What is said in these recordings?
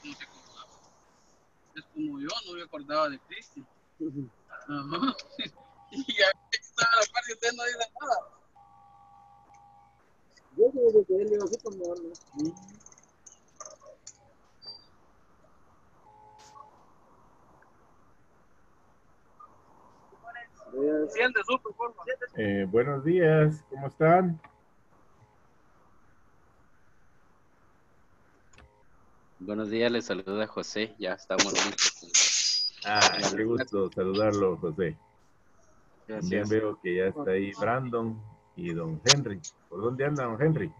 no sé cómo hago. Es como yo, no me acordaba de Cristian. Ajá. Y ya estaba a la par y usted no dice nada. Yo creo que él iba así como no. Enciende su forma. Buenos días, ¿cómo están? Buenos días, les saluda José, ya estamos listos. Qué gusto saludarlo, José. Gracias. También veo que ya está ahí Brandon y don Henry. ¿Por dónde anda don Henry?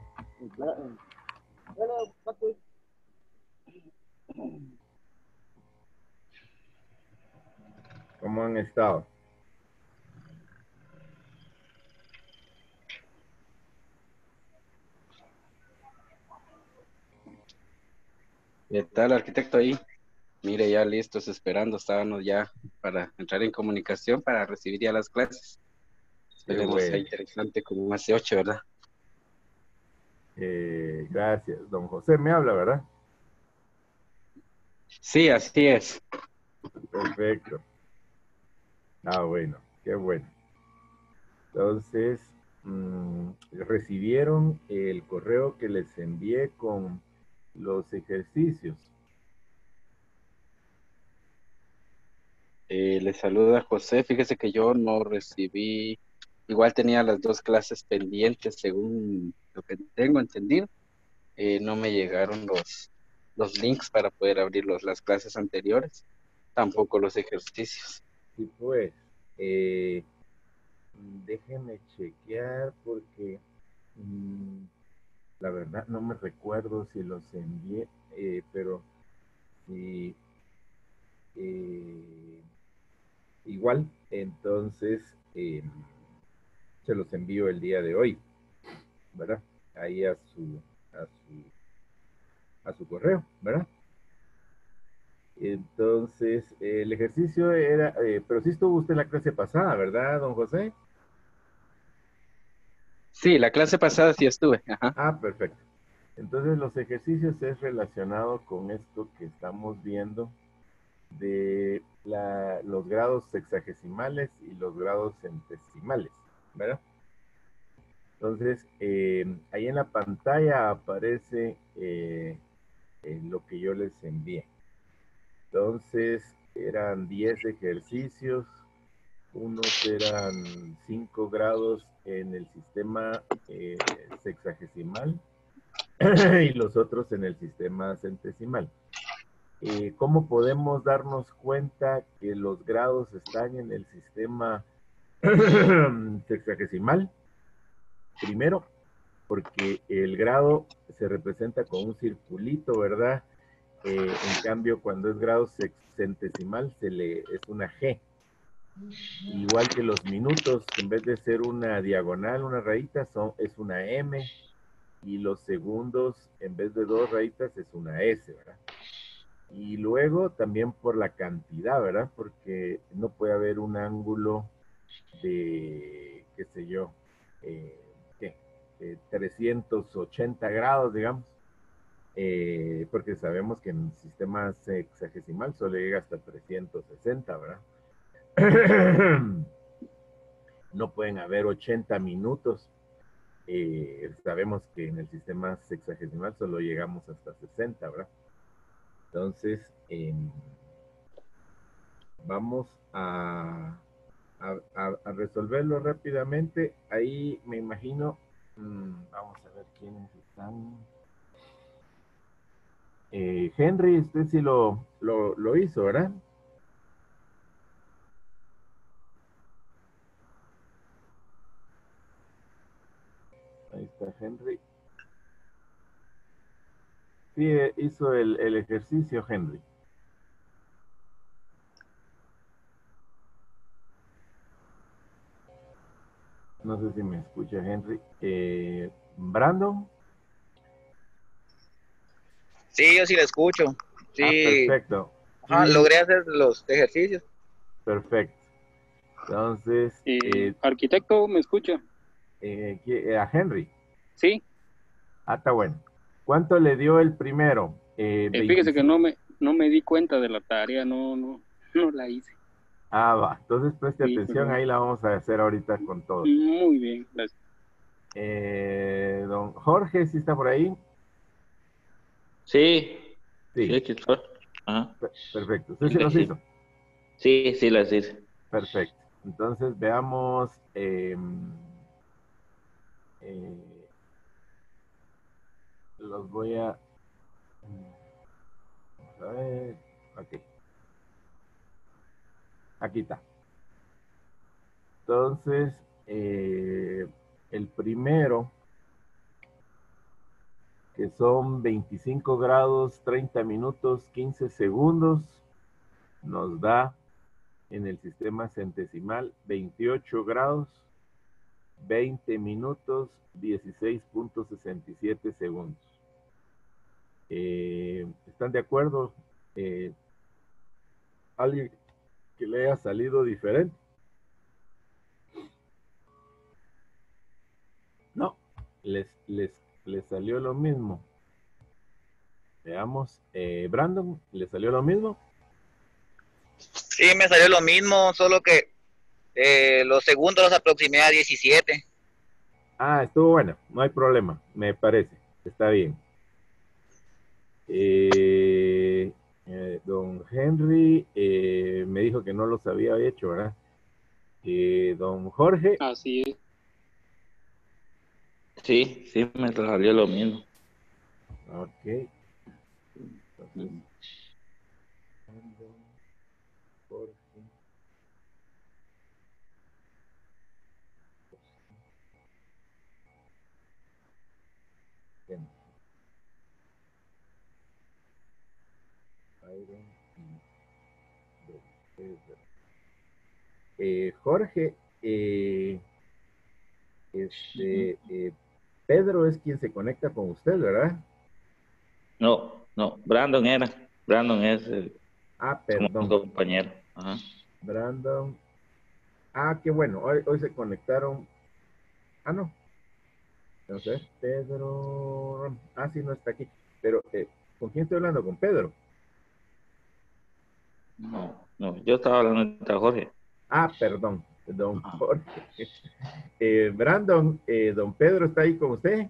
¿Cómo han estado? ¿Qué tal, arquitecto ahí? Mire, ya listos, esperando, estábamos ya para entrar en comunicación para recibir ya las clases. Esperemos bueno. sea interesante como hace 8, ¿verdad? Gracias. Don José me habla, ¿verdad? Sí, así es. Perfecto. Bueno, qué bueno. Entonces, recibieron el correo que les envié con los ejercicios. Les saluda José, fíjese que yo no recibí, igual tenía las 2 clases pendientes según lo que tengo entendido. No me llegaron los links para poder abrir las clases anteriores, tampoco los ejercicios. Sí, pues, déjenme chequear porque la verdad no me recuerdo si los envié, pero si igual, entonces se los envío el día de hoy, ¿verdad? Ahí a su correo, ¿verdad? Entonces, el ejercicio era, pero sí estuvo usted en la clase pasada, ¿verdad, don José? Sí, la clase pasada sí estuve. Ajá. Perfecto. Entonces, los ejercicios es relacionado con esto que estamos viendo de los grados sexagesimales y los grados centesimales, ¿verdad? Entonces, ahí en la pantalla aparece lo que yo les envié. Entonces, eran 10 ejercicios, unos eran 5 grados en el sistema sexagesimal y los otros en el sistema centesimal. ¿Cómo podemos darnos cuenta que los grados están en el sistema sexagesimal? Primero, porque el grado se representa con un circulito, ¿verdad? En cambio, cuando es grado centesimal, es una G. Igual que los minutos, en vez de ser una diagonal, una rayita, es una M. Y los segundos, en vez de 2 rayitas, es una S, ¿verdad? Y luego también por la cantidad, ¿verdad? Porque no puede haber un ángulo de, qué sé yo, 380 grados, digamos, porque sabemos que en el sistema sexagesimal solo llega hasta 360, ¿verdad? No pueden haber 80 minutos. Sabemos que en el sistema sexagesimal solo llegamos hasta 60, ¿verdad? Entonces, vamos a resolverlo rápidamente. Ahí me imagino, vamos a ver quiénes están. Henry, usted sí lo hizo, ¿verdad? Ahí está Henry. Sí, hizo el ejercicio, Henry. No sé si me escucha Henry. Brandon. Sí, yo sí la escucho. Sí. Perfecto. Ajá, logré hacer los ejercicios. Perfecto. Entonces, arquitecto, ¿me escucha? A Henry. Sí. Está bueno. ¿Cuánto le dio el primero? Fíjese que no me di cuenta de la tarea, no la hice. Ah, va. Entonces preste Sí, atención, perdón. ahí la vamos a hacer ahorita con todo. Muy bien, gracias. Don Jorge, ¿sí está por ahí? Sí, sí, Sí, aquí estoy. Ajá. perfecto. ¿Usted se los Sí, hizo? sí, sí, las hice. Perfecto. Entonces veamos. Los voy a. Vamos a ver. Ok. Aquí está. Entonces, el primero, que son 25 grados, 30 minutos, 15 segundos, nos da en el sistema centesimal 28 grados, 20 minutos, 16.67 segundos. ¿Están de acuerdo? ¿Alguien que le haya salido diferente? No, les salió lo mismo. Veamos, Brandon, ¿le salió lo mismo? Sí, me salió lo mismo, solo que los segundos los aproximé a 17. Ah, estuvo bueno, no hay problema, me parece, está bien. Don Henry me dijo que no los había hecho, ¿verdad? Don Jorge, Así es. Sí, sí, me salió lo mismo. ok. Entonces, Brandon, Jorge, Henry, Byron y Don Pedro. Jorge, Pedro es quien se conecta con usted, ¿verdad? No, Brandon era. Brandon es Ah, como un perdón, compañero. Ajá. Brandon. Ah, qué bueno, hoy se conectaron. Ah, no. Vamos a ver, Pedro. Ah, sí, no está aquí. Pero, ¿con quién estoy hablando? Con Pedro. No, yo estaba hablando de Jorge. Ah, perdón, don Ajá. Jorge. Brandon, don Pedro está ahí con usted.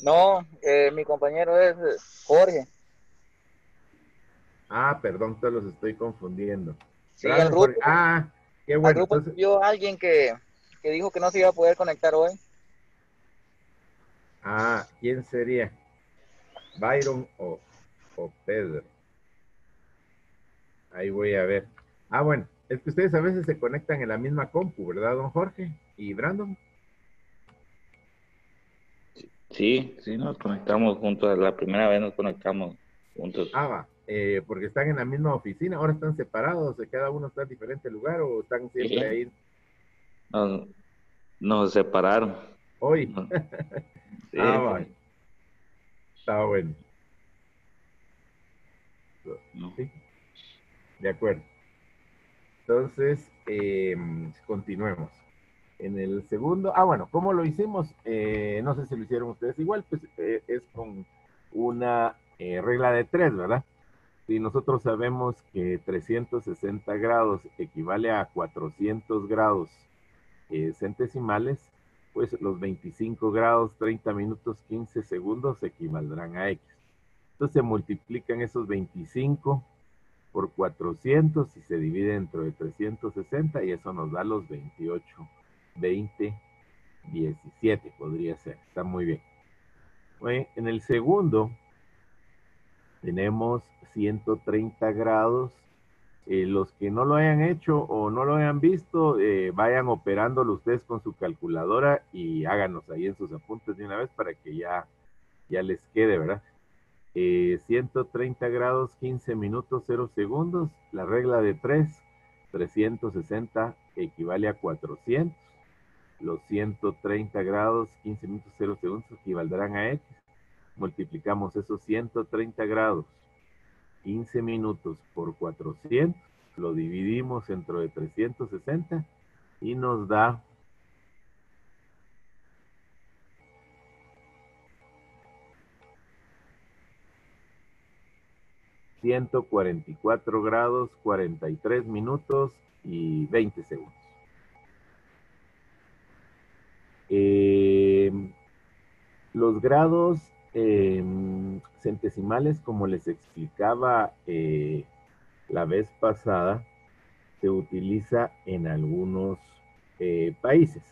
No, mi compañero es Jorge. Ah, perdón, todos los estoy confundiendo. Sí, Brandon, Jorge. Ah, qué al bueno. grupo Entonces, envió alguien que dijo que no se iba a poder conectar hoy. ¿quién sería? ¿Byron o Pedro? Ahí voy a ver. Ah, bueno, es que ustedes a veces se conectan en la misma compu, ¿verdad, don Jorge? ¿Y Brandon? Sí, sí, nos conectamos juntos. La primera vez nos conectamos juntos. Ah, va, porque están en la misma oficina, ahora están separados, cada uno está en diferente lugar o están siempre Sí, ahí nos, nos separaron. hoy. Ah, Sí, va, está bueno. no. Sí, de acuerdo. Entonces, continuemos. En el segundo, bueno, ¿cómo lo hicimos? No sé si lo hicieron ustedes igual, pues es con una regla de tres, ¿verdad? Si nosotros sabemos que 360 grados equivale a 400 grados centesimales, pues los 25 grados, 30 minutos, 15 segundos equivaldrán a X. Entonces se multiplican esos 25 por 400 y se divide dentro de 360 y eso nos da los 28, 20, 17 podría ser. Está muy bien. Bueno, en el segundo tenemos 130 grados. Los que no lo hayan hecho o no lo hayan visto, vayan operándolo ustedes con su calculadora y háganos ahí en sus apuntes de una vez para que ya les quede, ¿verdad? 130 grados, 15 minutos, 0 segundos. La regla de 3, 360 equivale a 400. Los 130 grados, 15 minutos, 0 segundos equivaldrán a X. Multiplicamos esos 130 grados 15 minutos por 400, lo dividimos entre de 360 y nos da 144 grados, 43 minutos y 20 segundos. Los grados centesimales, como les explicaba la vez pasada, se utiliza en algunos países.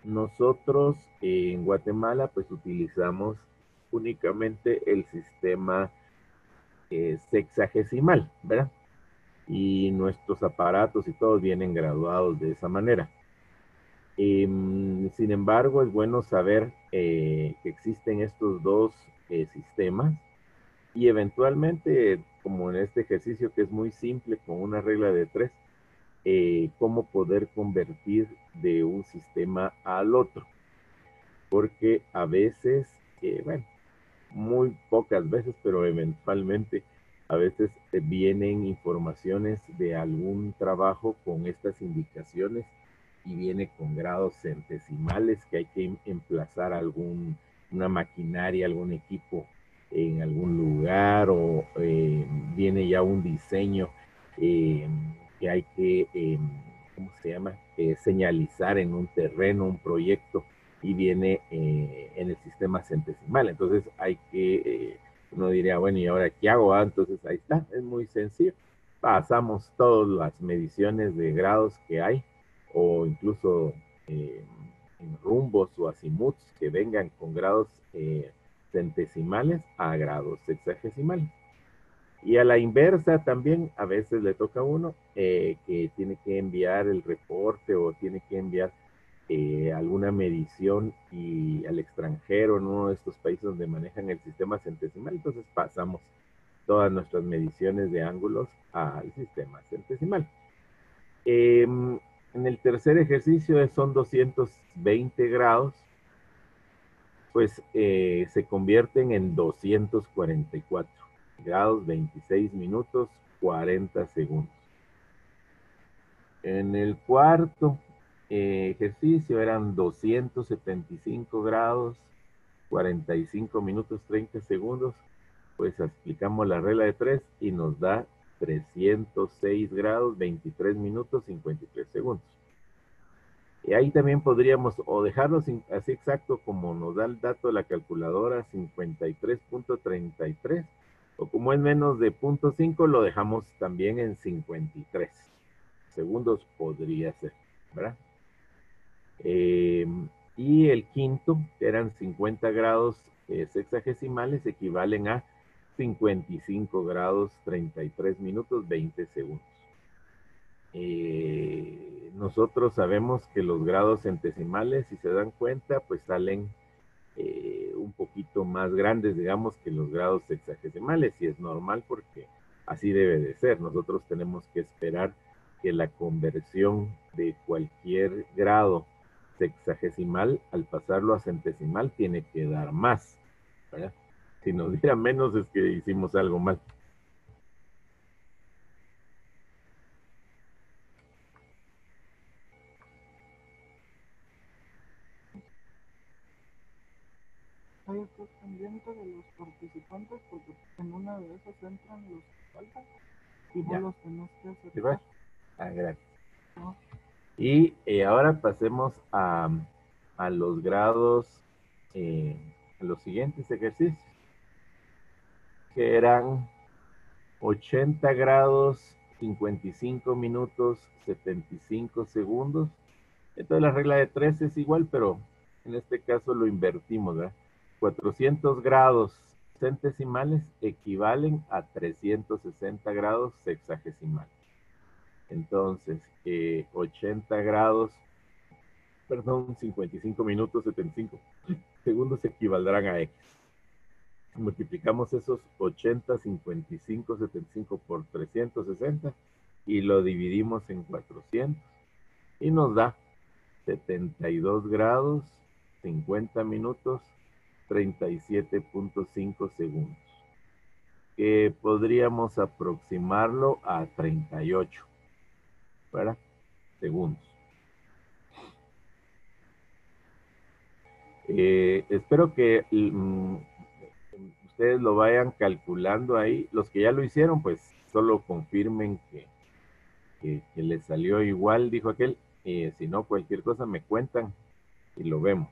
Nosotros en Guatemala pues utilizamos únicamente el sistema sexagesimal, ¿verdad? Y nuestros aparatos y todos vienen graduados de esa manera. Sin embargo, es bueno saber que existen estos dos sistemas y eventualmente, como en este ejercicio que es muy simple, con una regla de 3, cómo poder convertir de un sistema al otro. Porque a veces, bueno, muy pocas veces, pero eventualmente a veces vienen informaciones de algún trabajo con estas indicaciones y viene con grados centesimales que hay que emplazar una maquinaria, algún equipo en algún lugar o viene ya un diseño que hay que, ¿cómo se llama? Señalizar en un terreno, un proyecto y viene en el sistema centesimal. Entonces hay que, uno diría, bueno, ¿y ahora qué hago? Entonces ahí está, es muy sencillo. Pasamos todas las mediciones de grados que hay o incluso en rumbos o azimuts que vengan con grados centesimales a grados sexagesimales. Y a la inversa también a veces le toca a uno que tiene que enviar el reporte o tiene que enviar alguna medición y al extranjero en uno de estos países donde manejan el sistema centesimal, entonces pasamos todas nuestras mediciones de ángulos al sistema centesimal. En el tercer ejercicio son 220 grados, pues se convierten en 244 grados, 26 minutos, 40 segundos. En el cuarto ejercicio eran 275 grados, 45 minutos, 30 segundos. Pues aplicamos la regla de 3 y nos da 306 grados, 23 minutos, 53 segundos. Y ahí también podríamos o dejarlo así exacto como nos da el dato de la calculadora, 53.33, o como es menos de 0.5, lo dejamos también en 53 segundos, podría ser, ¿verdad? Y el quinto, que eran 50 grados sexagesimales, equivalen a 55 grados, 33 minutos, 20 segundos. Nosotros sabemos que los grados centesimales, si se dan cuenta, pues salen un poquito más grandes, digamos, que los grados sexagesimales, y es normal porque así debe de ser. Nosotros tenemos que esperar que la conversión de cualquier grado sexagesimal, al pasarlo a centesimal, tiene que dar más, ¿verdad? Si nos diera menos es que hicimos algo mal. Hay otro pendiente de los participantes porque en una de esas entran los que faltan y vos Ya. los tenés que ¿Sí va? aceptar. Gracias. ¿No? Y ahora pasemos a los grados, a los siguientes ejercicios, que eran 80 grados, 55 minutos, 75 segundos. Entonces la regla de 3 es igual, pero en este caso lo invertimos, ¿verdad? 400 grados centesimales equivalen a 360 grados sexagesimales. Entonces, 80 grados, perdón, 55 minutos, 75 segundos equivaldrán a X. Multiplicamos esos 80, 55, 75 por 360 y lo dividimos en 400 y nos da 72 grados, 50 minutos, 37.5 segundos. Que podríamos aproximarlo a 38, ¿verdad? Segundos. Espero que ustedes lo vayan calculando ahí. Los que ya lo hicieron, pues solo confirmen que les salió igual, dijo aquel. Si no, cualquier cosa me cuentan y lo vemos.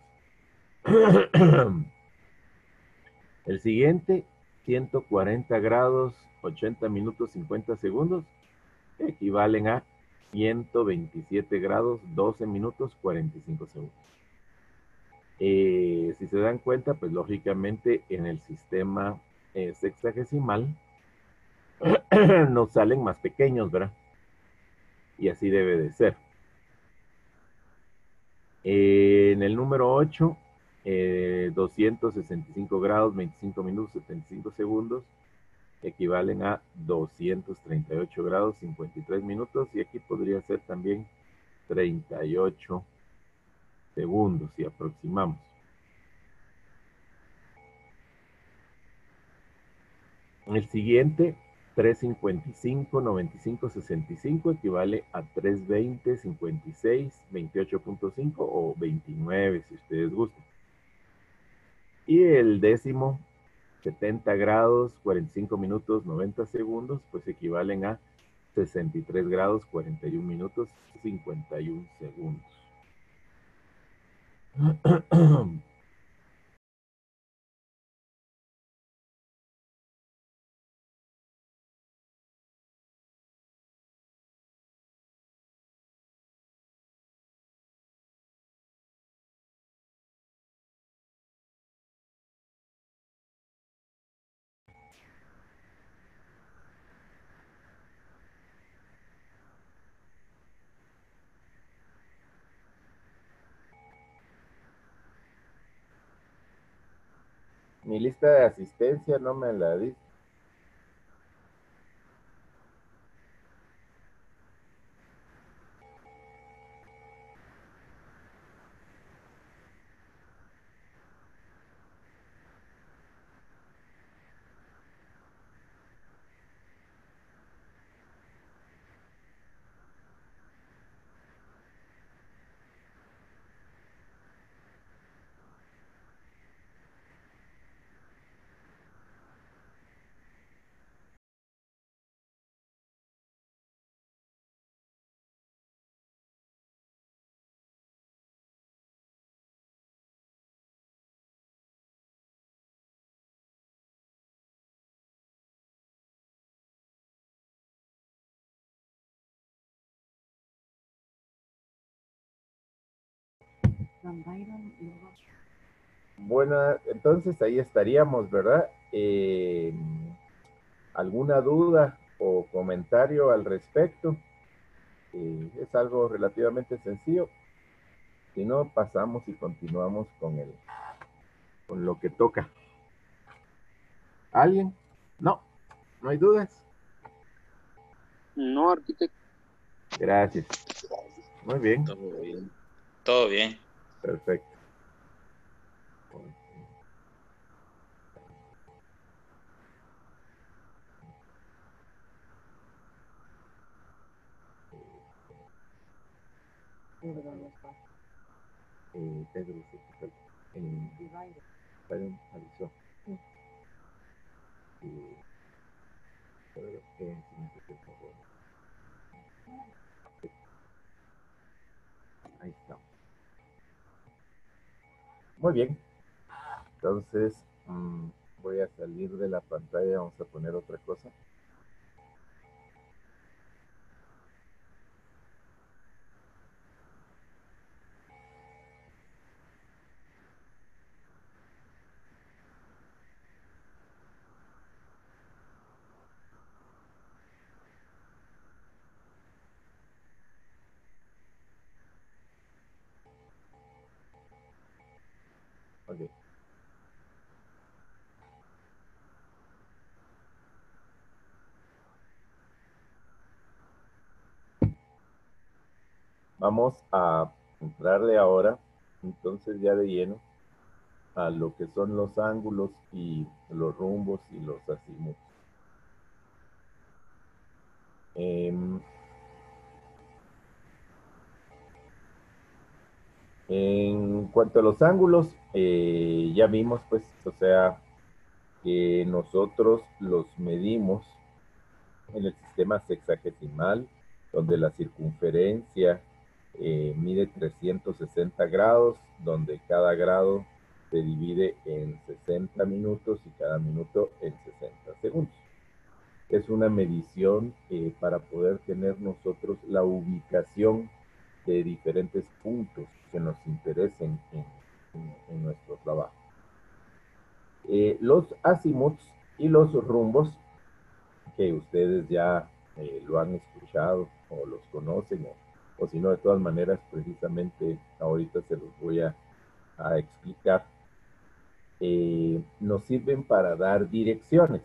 El siguiente, 140 grados, 80 minutos, 50 segundos, equivalen a 127 grados, 12 minutos, 45 segundos. Si se dan cuenta, pues lógicamente en el sistema sexagesimal nos salen más pequeños, ¿verdad? Y así debe de ser. En el número 8, 265 grados, 25 minutos, 75 segundos, equivalen a 238 grados, 53 minutos, y aquí podría ser también 38 segundos, si aproximamos. El siguiente, 355, 95, 65, equivale a 320, 56, 28.5 o 29, si ustedes gustan. Y el décimo, 70 grados, 45 minutos, 90 segundos, pues equivalen a 63 grados, 41 minutos, 51 segundos. Mi lista de asistencia no me la di. Bueno, entonces ahí estaríamos, ¿verdad? ¿Alguna duda o comentario al respecto? Es algo relativamente sencillo. Si no, pasamos y continuamos con lo que toca. ¿Alguien? No, no hay dudas. No, arquitecto. Gracias. Muy bien. Todo bien. Todo bien. Perfecto. Pedro se fue en Byron avisó. Pedro, silencio, por favor. Ahí está. Muy bien. Entonces, voy a salir de la pantalla. Vamos a poner otra cosa. Ok. Vamos a entrarle ahora, entonces ya de lleno, a lo que son los ángulos y los rumbos y los azimutos. En cuanto a los ángulos, ya vimos, pues, o sea, que nosotros los medimos en el sistema sexagesimal, donde la circunferencia mide 360 grados, donde cada grado se divide en 60 minutos y cada minuto en 60 segundos. Es una medición para poder tener nosotros la ubicación de diferentes puntos que nos interesen en nuestro trabajo. Los azimuths y los rumbos, que ustedes ya lo han escuchado o los conocen, o si no, de todas maneras, precisamente ahorita se los voy a explicar, nos sirven para dar direcciones.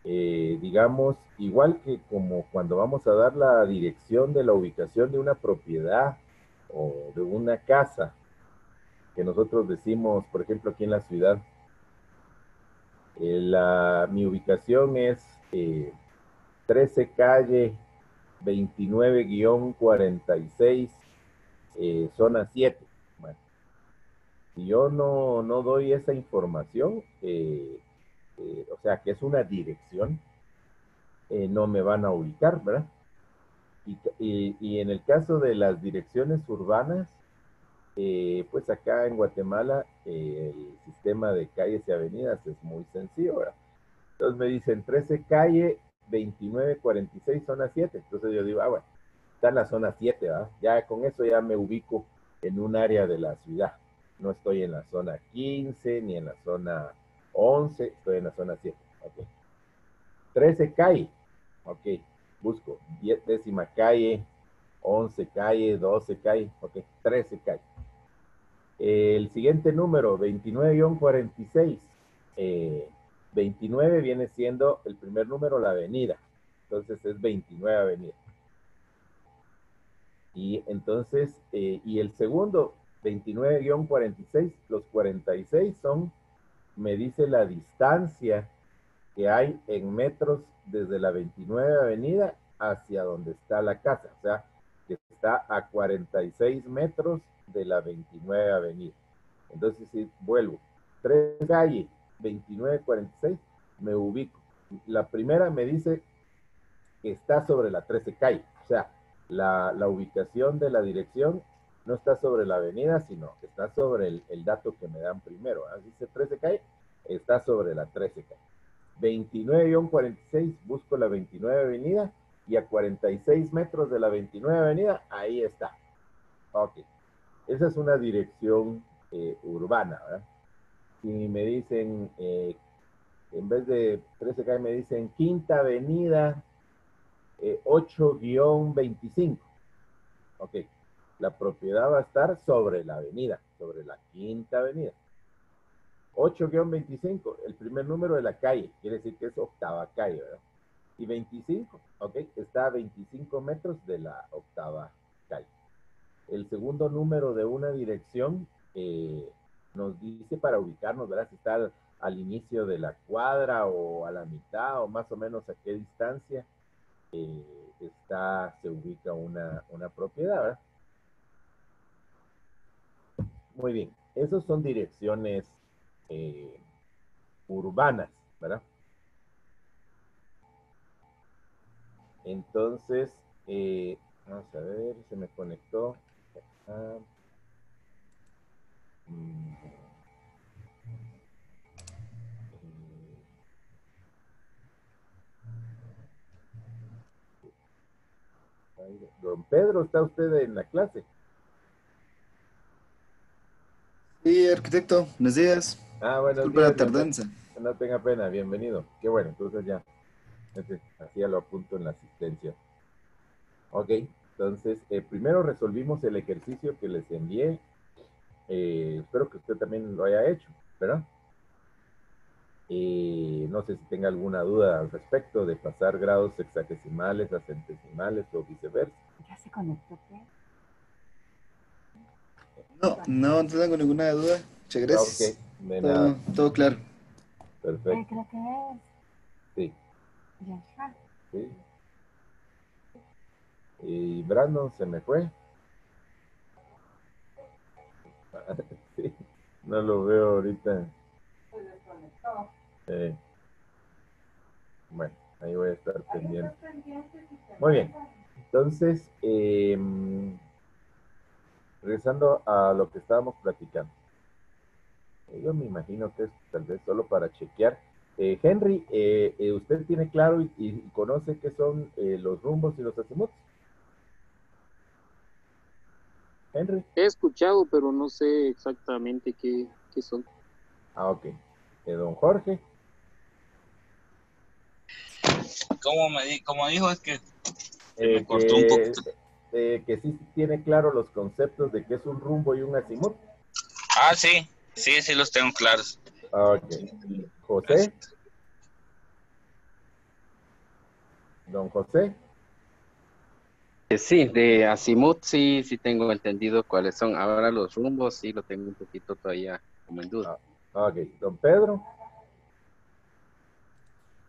Digamos, igual que como cuando vamos a dar la dirección de la ubicación de una propiedad o de una casa, que nosotros decimos, por ejemplo, aquí en la ciudad, mi ubicación es 13 calle 29-46, zona 7. Bueno, si yo no doy esa información, o sea, que es una dirección, no me van a ubicar, ¿verdad? Y en el caso de las direcciones urbanas, pues acá en Guatemala, el sistema de calles y avenidas es muy sencillo, ¿verdad? Entonces me dicen 13 calle 29-46, zona 7. Entonces yo digo, bueno, está en la zona 7, ¿verdad? Ya con eso ya me ubico en un área de la ciudad. No estoy en la zona 15 ni en la zona 11, estoy en la zona 7. Ok. 13 calle, ok, busco 10ª calle, 11 calle, 12 calle, ok, 13 calle. El siguiente número, 29-46. 29 viene siendo el primer número, la avenida. Entonces es 29 avenida. Y entonces, y el segundo, 29-46, los 46 son, me dice la distancia que hay en metros desde la 29 avenida hacia donde está la casa. O sea, que está a 46 metros de la 29 avenida. Entonces, si vuelvo, 3 calle, 29-46, me ubico. La primera me dice que está sobre la 13 calle. O sea, la ubicación de la dirección no está sobre la avenida, sino que está sobre el dato que me dan primero. Dice 13 calle, está sobre la 13 calle. 29-46, busco la 29 avenida y a 46 metros de la 29 avenida, ahí está. Ok. Esa es una dirección urbana, ¿verdad? Si me dicen, en vez de 13 calle, me dicen Quinta Avenida 8-25. Ok. La propiedad va a estar sobre la avenida, sobre la Quinta Avenida. 8-25, el primer número de la calle, quiere decir que es octava calle, ¿verdad? Y 25, ok, está a 25 metros de la octava calle. El segundo número de una dirección nos dice para ubicarnos, ¿verdad? Si está al inicio de la cuadra o a la mitad o más o menos a qué distancia se ubica una propiedad, ¿verdad? Muy bien, esas son direcciones urbanas, ¿verdad? Entonces, vamos a ver, se me conectó. Don Pedro, ¿está usted en la clase? Sí, arquitecto, buenos días. Buenos Disculpe la días, tardanza. no tenga pena, bienvenido. Qué bueno, entonces ya, así ya lo apunto en la asistencia. Ok, entonces, primero resolvimos el ejercicio que les envié. Espero que usted también lo haya hecho, ¿verdad? No sé si tenga alguna duda al respecto de pasar grados sexagesimales a centesimales o viceversa. ¿Ya se conectó, qué? No tengo ninguna duda. Muchas gracias. Ok, de nada. Todo claro. Perfecto. Creo que es. Sí. Ya está. Sí. Y Brandon se me fue. Sí, no lo veo ahorita. Se desconectó. Bueno, ahí voy a estar pendiente. Muy bien. Entonces, regresando a lo que estábamos platicando. Yo me imagino que es tal vez solo para chequear. Henry, ¿usted tiene claro y conoce qué son los rumbos y los azimuts? Henry. He escuchado, pero no sé exactamente qué son. Ah, ok. Don Jorge. Como dijo, es que se me cortó un poquito. Que sí tiene claro los conceptos de qué es un rumbo y un azimut. Ah, sí, sí los tengo claros. Ok. José. Don José. Sí, de Azimuth sí tengo entendido cuáles son. Ahora los rumbos sí lo tengo un poquito todavía como en duda. Ok. Don Pedro.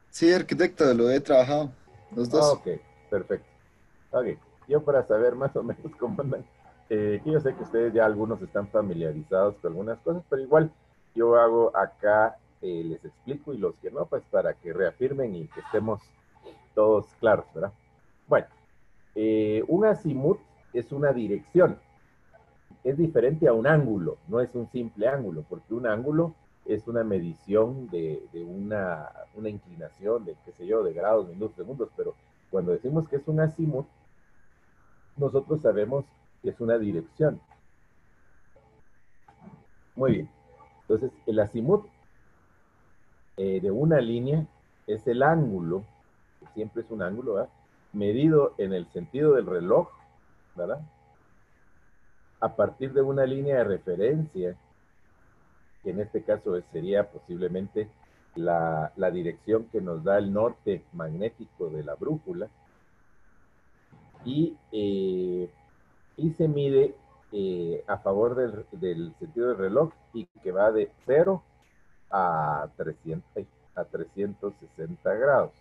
Sí, arquitecto, lo he trabajado, los dos. Ok, perfecto. Ok, yo para saber más o menos cómo andan, que yo sé que ustedes ya algunos están familiarizados con algunas cosas, pero igual yo hago acá, les explico y los que no, pues para que reafirmen y que estemos todos claros, ¿verdad? Bueno, un azimut es una dirección, es diferente a un ángulo, no es un simple ángulo, porque un ángulo es una medición de una inclinación de, qué sé yo, de grados, minutos, segundos, pero cuando decimos que es un azimut, nosotros sabemos que es una dirección. Muy bien. Entonces, el azimut de una línea es el ángulo, que siempre es un ángulo, ¿verdad? Medido en el sentido del reloj, ¿verdad? A partir de una línea de referencia, que en este caso sería posiblemente la dirección que nos da el norte magnético de la brújula, y se mide a favor del sentido del reloj y que va de 0 a 360 grados.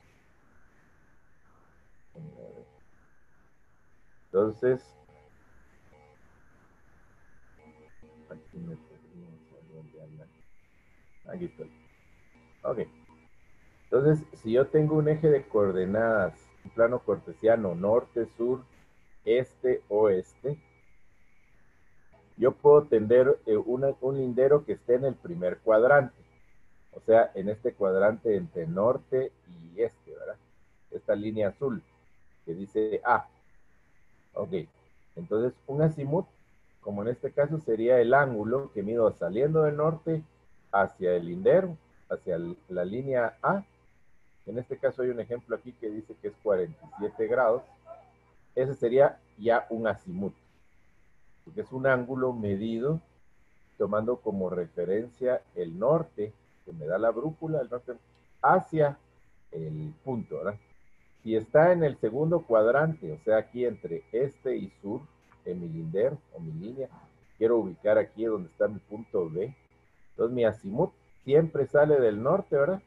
Entonces, aquí estoy. Ok. Entonces, si yo tengo un eje de coordenadas, un plano cartesiano, norte, sur, este, oeste, yo puedo tener un lindero que esté en el primer cuadrante. O sea, en este cuadrante entre norte y este, ¿verdad? Esta línea azul que dice A. Ok. Entonces, un azimut, como en este caso, sería el ángulo que mido saliendo del norte hacia el lindero, hacia la línea A. En este caso hay un ejemplo aquí que dice que es 47 grados. Ese sería ya un azimut, porque es un ángulo medido tomando como referencia el norte, que me da la brújula, el norte, hacia el punto, ¿verdad? Si está en el segundo cuadrante, o sea, aquí entre este y sur, en mi lindero o mi línea, quiero ubicar aquí donde está mi punto B. Entonces mi azimut siempre sale del norte, ¿verdad?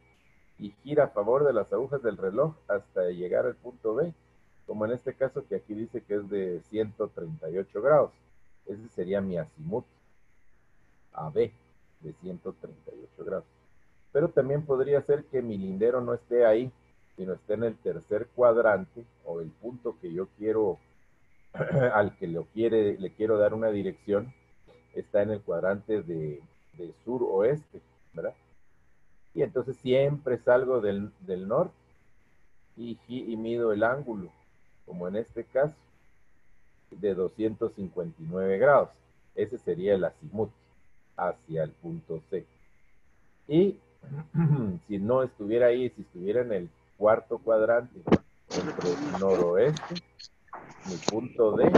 Y gira a favor de las agujas del reloj hasta llegar al punto B, como en este caso que aquí dice que es de 138 grados. Ese sería mi azimut AB de 138 grados. Pero también podría ser que mi lindero no esté ahí, sino esté en el tercer cuadrante o el punto que yo quiero, al que le quiero dar una dirección, está en el cuadrante de sur-oeste, ¿verdad? Y entonces siempre salgo del norte y mido el ángulo, como en este caso, de 259 grados. Ese sería el azimut hacia el punto C. Y si no estuviera ahí, si estuviera en el cuarto cuadrante, entre noroeste, mi punto D,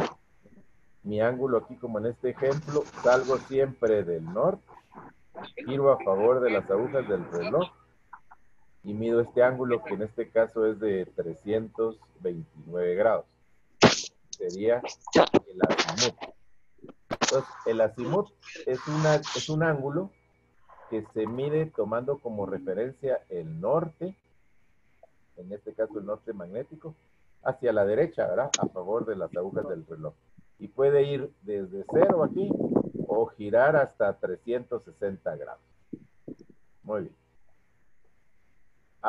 mi ángulo aquí como en este ejemplo, salgo siempre del norte, giro a favor de las agujas del reloj y mido este ángulo que en este caso es de 329 grados. Sería el azimut. Entonces, el azimut es un ángulo que se mide tomando como referencia el norte, en este caso el norte magnético, hacia la derecha, ¿verdad? A favor de las agujas del reloj. Y puede ir desde 0 aquí o girar hasta 360 grados. Muy bien.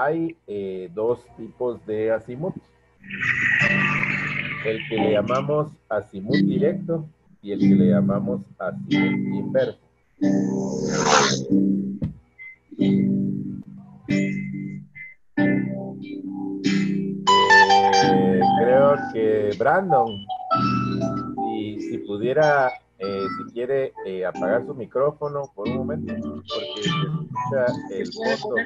hay dos tipos de azimut. El que le llamamos azimut directo y el que le llamamos azimut inverso. Creo que Brandon, si pudiera, si quiere apagar su micrófono por un momento, porque se escucha el fondo.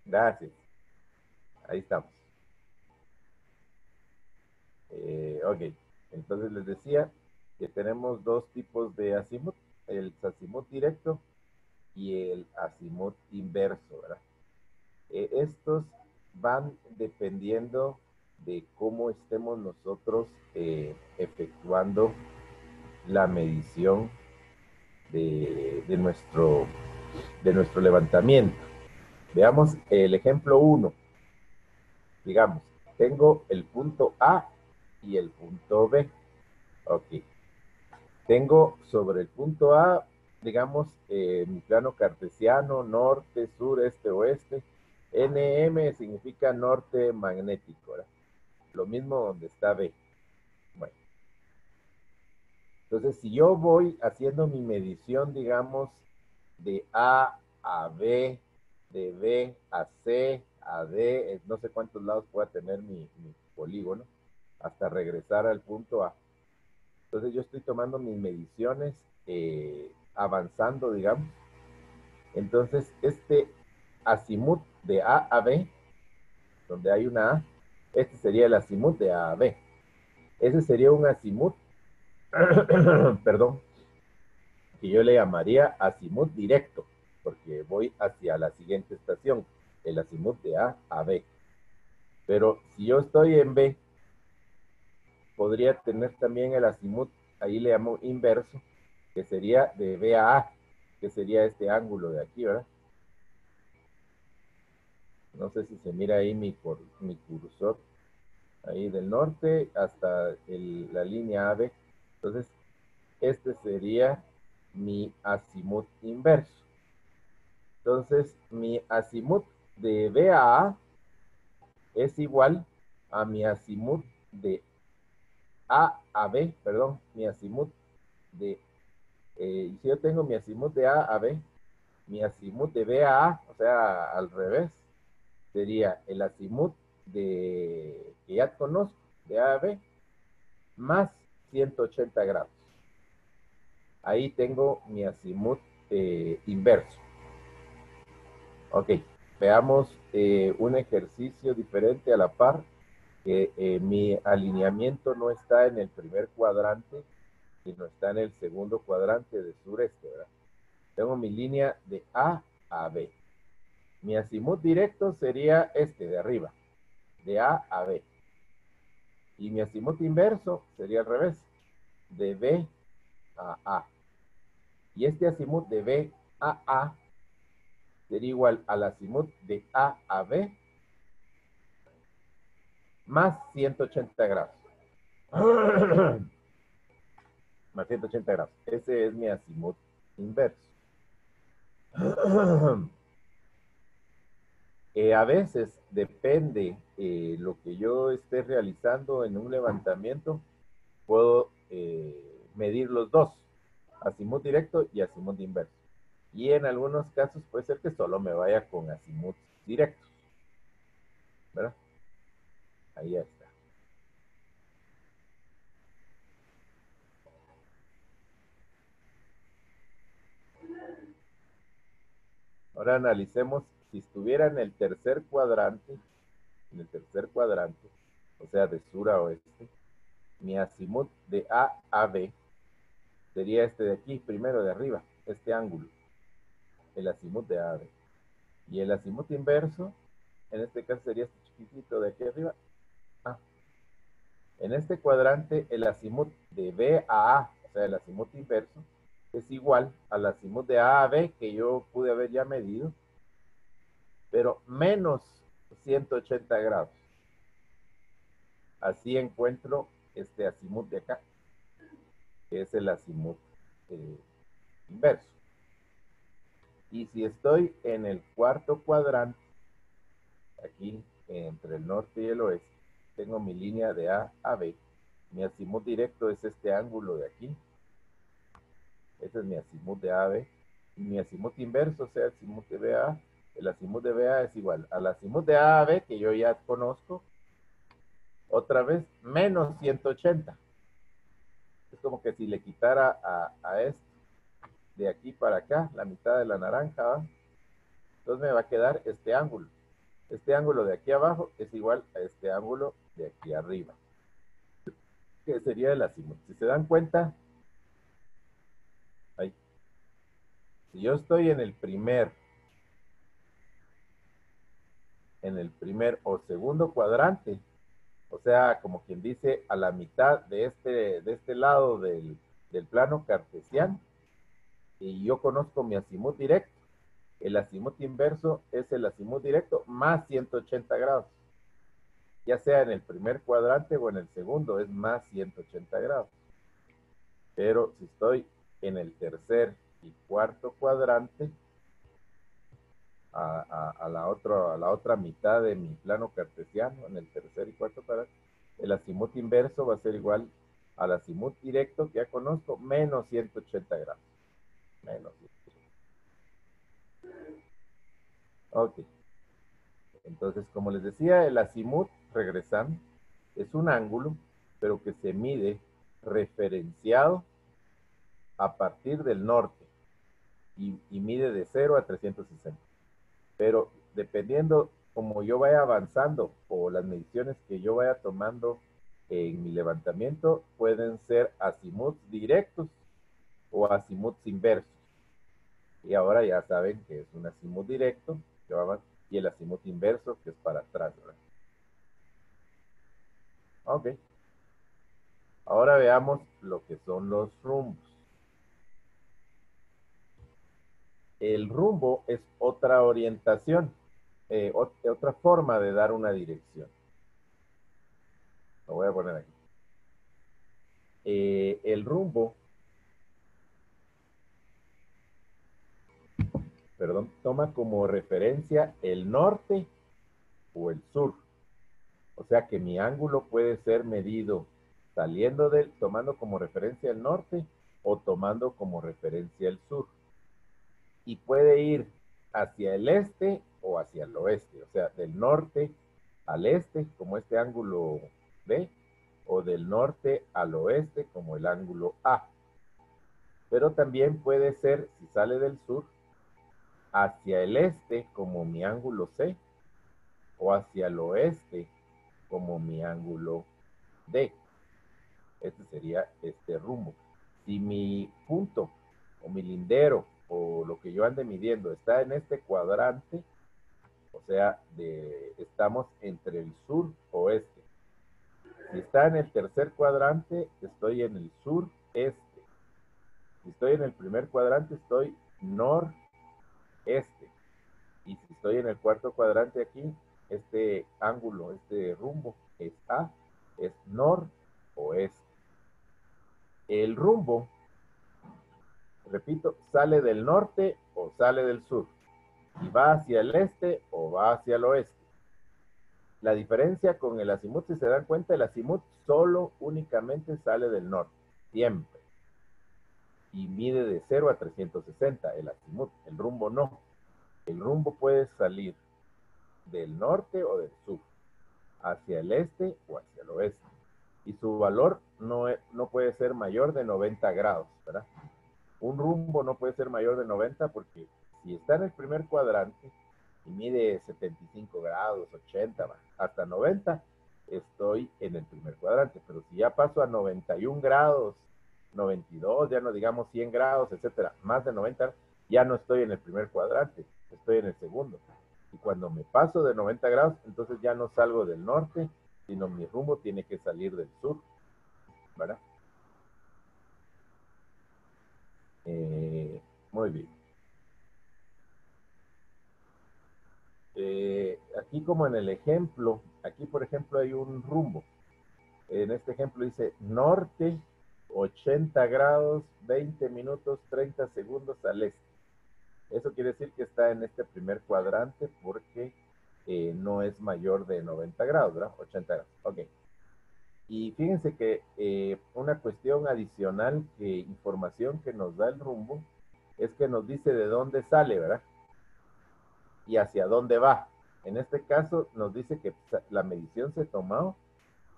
Gracias. Ahí estamos. Ok. Entonces les decía que tenemos dos tipos de azimut, el azimut directo y el azimut inverso, ¿verdad? Estos van dependiendo de cómo estemos nosotros efectuando la medición de nuestro levantamiento. Veamos el ejemplo 1. Digamos, tengo el punto A y el punto B. Ok. Tengo sobre el punto A, digamos, mi plano cartesiano, norte, sur, este, oeste. NM significa norte magnético, ¿verdad? Lo mismo donde está B. Bueno. Entonces, si yo voy haciendo mi medición, digamos, de A a B, de B a C, a D, no sé cuántos lados pueda tener mi polígono, hasta regresar al punto A. Entonces yo estoy tomando mis mediciones, avanzando, digamos. Entonces este azimut de A a B, donde hay una A, este sería el azimut de A a B. Ese sería un azimut, perdón, que yo le llamaría azimut directo, porque voy hacia la siguiente estación, el azimut de A a B. Pero si yo estoy en B, podría tener también el azimut, ahí le llamo inverso, que sería de B a A, que sería este ángulo de aquí, ¿verdad? No sé si se mira ahí mi cursor, ahí del norte hasta la línea AB. Entonces, este sería mi azimut inverso. Entonces, mi azimut de B a A es igual a mi azimut de A a B, perdón, mi azimut de, si yo tengo mi azimut de A a B, mi azimut de B a A, o sea, al revés, sería el azimut que ya conozco, de A a B, más 180 grados. Ahí tengo mi azimut inverso. Ok, veamos un ejercicio diferente a la par, que mi alineamiento no está en el primer cuadrante, sino está en el segundo cuadrante de sureste, ¿verdad? Tengo mi línea de A a B. Mi azimut directo sería este de arriba, de A a B. Y mi azimut inverso sería al revés, de B a A. Y este azimut de B a A sería igual al azimut de A a B más 180 grados. Más 180 grados. Ese es mi azimut inverso. A veces depende lo que yo esté realizando en un levantamiento, puedo medir los dos, azimut directo y azimut inverso. Y en algunos casos puede ser que solo me vaya con azimut directos, ¿verdad? Ahí está. Ahora analicemos si estuviera en el tercer cuadrante, o sea, de sur a oeste, mi azimut de A a B sería este de aquí, primero de arriba, este ángulo, el azimut de A a B. Y el azimut inverso, en este caso sería este chiquitito de aquí arriba, A. En este cuadrante, el azimut de B a A, o sea, el azimut inverso, es igual al azimut de A a B que yo pude haber ya medido, pero menos 180 grados. Así encuentro este azimut de acá, que es el azimut inverso. Y si estoy en el cuarto cuadrante, aquí entre el norte y el oeste, tengo mi línea de A a B. Mi azimut directo es este ángulo de aquí. Este es mi azimut de A a B. Y mi azimut inverso, o sea, el azimut de BA, el azimut de BA es igual al azimut de A a B, que yo ya conozco, otra vez, menos 180. Es como que si le quitara a esto, de aquí para acá, la mitad de la naranja, ¿va? Entonces me va a quedar este ángulo. Este ángulo de aquí abajo es igual a este ángulo de aquí arriba, que sería el azimut. Si se dan cuenta, ahí. Si yo estoy en el primer o segundo cuadrante, o sea, como quien dice, a la mitad de este lado del plano cartesiano, y yo conozco mi azimut directo, el azimut inverso es el azimut directo más 180 grados. Ya sea en el primer cuadrante o en el segundo, es más 180 grados. Pero si estoy en el tercer y cuarto cuadrante, a la otra mitad de mi plano cartesiano, en el tercer y cuarto cuadrante, el azimut inverso va a ser igual al azimut directo que ya conozco, menos 180 grados. Menos 180. Ok. Entonces, como les decía, el azimut, regresando, es un ángulo, pero que se mide referenciado a partir del norte y mide de 0 a 360. Pero dependiendo como yo vaya avanzando o las mediciones que yo vaya tomando en mi levantamiento, pueden ser azimuts directos o azimuts inversos. Y ahora ya saben que es un azimut directo que va avanzando, y el azimut inverso que es para atrás, ¿verdad? Ok. Ahora veamos lo que son los rumbos. El rumbo es otra orientación, otra forma de dar una dirección. Lo voy a poner aquí. El rumbo, perdón, toma como referencia el norte o el sur. O sea que mi ángulo puede ser medido saliendo tomando como referencia el norte o tomando como referencia el sur. Y puede ir hacia el este o hacia el oeste, o sea, del norte al este, como este ángulo B, o del norte al oeste, como el ángulo A. Pero también puede ser, si sale del sur, hacia el este, como mi ángulo C, o hacia el oeste, como mi ángulo D. Este sería este rumbo. Si mi punto, o mi lindero, o lo que yo ande midiendo está en este cuadrante, o sea, estamos entre el sur oeste. Si está en el tercer cuadrante, estoy en el sureste. Si estoy en el primer cuadrante, estoy noreste. Y si estoy en el cuarto cuadrante aquí, este ángulo, este rumbo es A, es noroeste. El rumbo, repito, sale del norte o sale del sur. Y va hacia el este o va hacia el oeste. La diferencia con el azimut, si se dan cuenta, el azimut solo únicamente sale del norte, siempre. Y mide de 0 a 360 el azimut, el rumbo no. El rumbo puede salir del norte o del sur, hacia el este o hacia el oeste. Y su valor no puede ser mayor de 90 grados, ¿verdad? Un rumbo no puede ser mayor de 90 porque si está en el primer cuadrante y mide 75 grados, 80, hasta 90, estoy en el primer cuadrante. Pero si ya paso a 91 grados, 92, ya no digamos 100 grados, etcétera, más de 90, ya no estoy en el primer cuadrante, estoy en el segundo. Y cuando me paso de 90 grados, entonces ya no salgo del norte, sino mi rumbo tiene que salir del sur, ¿verdad? Muy bien. Aquí como en el ejemplo, aquí por ejemplo hay un rumbo. En este ejemplo dice norte 80 grados, 20 minutos, 30 segundos al este. Eso quiere decir que está en este primer cuadrante porque no es mayor de 90 grados, ¿verdad? 80 grados. Ok. Y fíjense que una cuestión adicional, información que nos da el rumbo, es que nos dice de dónde sale, ¿verdad? Y hacia dónde va. En este caso nos dice que la medición se tomó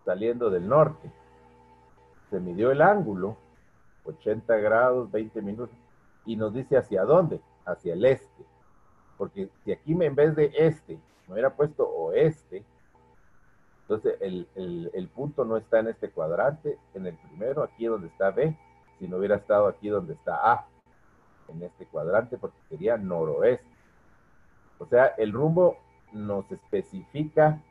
saliendo del norte. Se midió el ángulo, 80 grados, 20 minutos, y nos dice hacia dónde, hacia el este. Porque si aquí en vez de este me hubiera puesto oeste, entonces el punto no está en este cuadrante, en el primero, aquí donde está B, si no hubiera estado aquí donde está A, en este cuadrante, porque sería noroeste. O sea, el rumbo nos especifica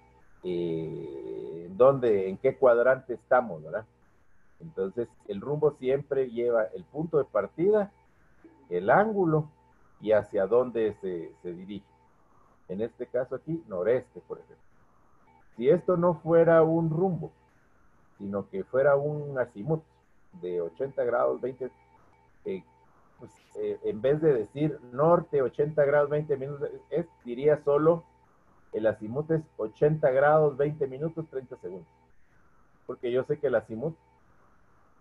en qué cuadrante estamos, ¿verdad? Entonces, el rumbo siempre lleva el punto de partida, el ángulo y hacia dónde se dirige. En este caso aquí, noreste, por ejemplo. Si esto no fuera un rumbo, sino que fuera un azimut de 80 grados, 20, en vez de decir norte, 80 grados, 20 minutos, diría solo el azimut es 80 grados, 20 minutos, 30 segundos. Porque yo sé que el azimut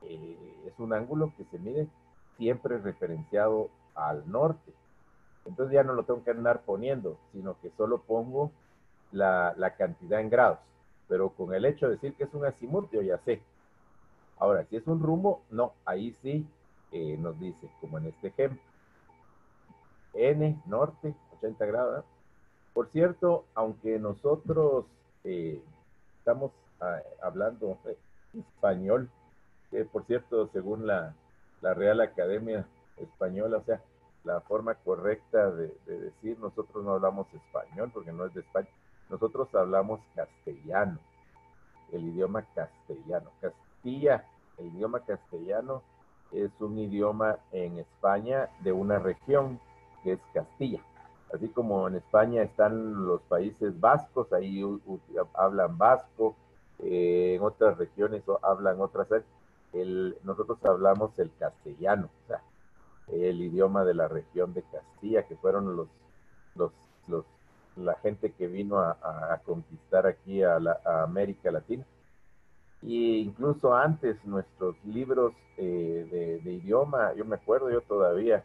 es un ángulo que se mide siempre referenciado al norte. Entonces ya no lo tengo que andar poniendo, sino que solo pongo la cantidad en grados. Pero con el hecho de decir que es un azimut, yo ya sé. Ahora, si es un rumbo, no, ahí sí nos dice, como en este ejemplo. N, norte, 80 grados, ¿no? Por cierto, aunque nosotros estamos hablando español, por cierto, según la Real Academia Española, o sea, la forma correcta de decir, nosotros no hablamos español porque no es de España, nosotros hablamos castellano, el idioma castellano. Castilla, el idioma castellano es un idioma en España de una región que es Castilla. Así como en España están los países vascos, ahí hablan vasco, en otras regiones hablan otras. Nosotros hablamos el castellano, o sea, el idioma de la región de Castilla, que fueron la gente que vino a conquistar aquí a América Latina. Y incluso antes nuestros libros de idioma, yo me acuerdo, yo todavía,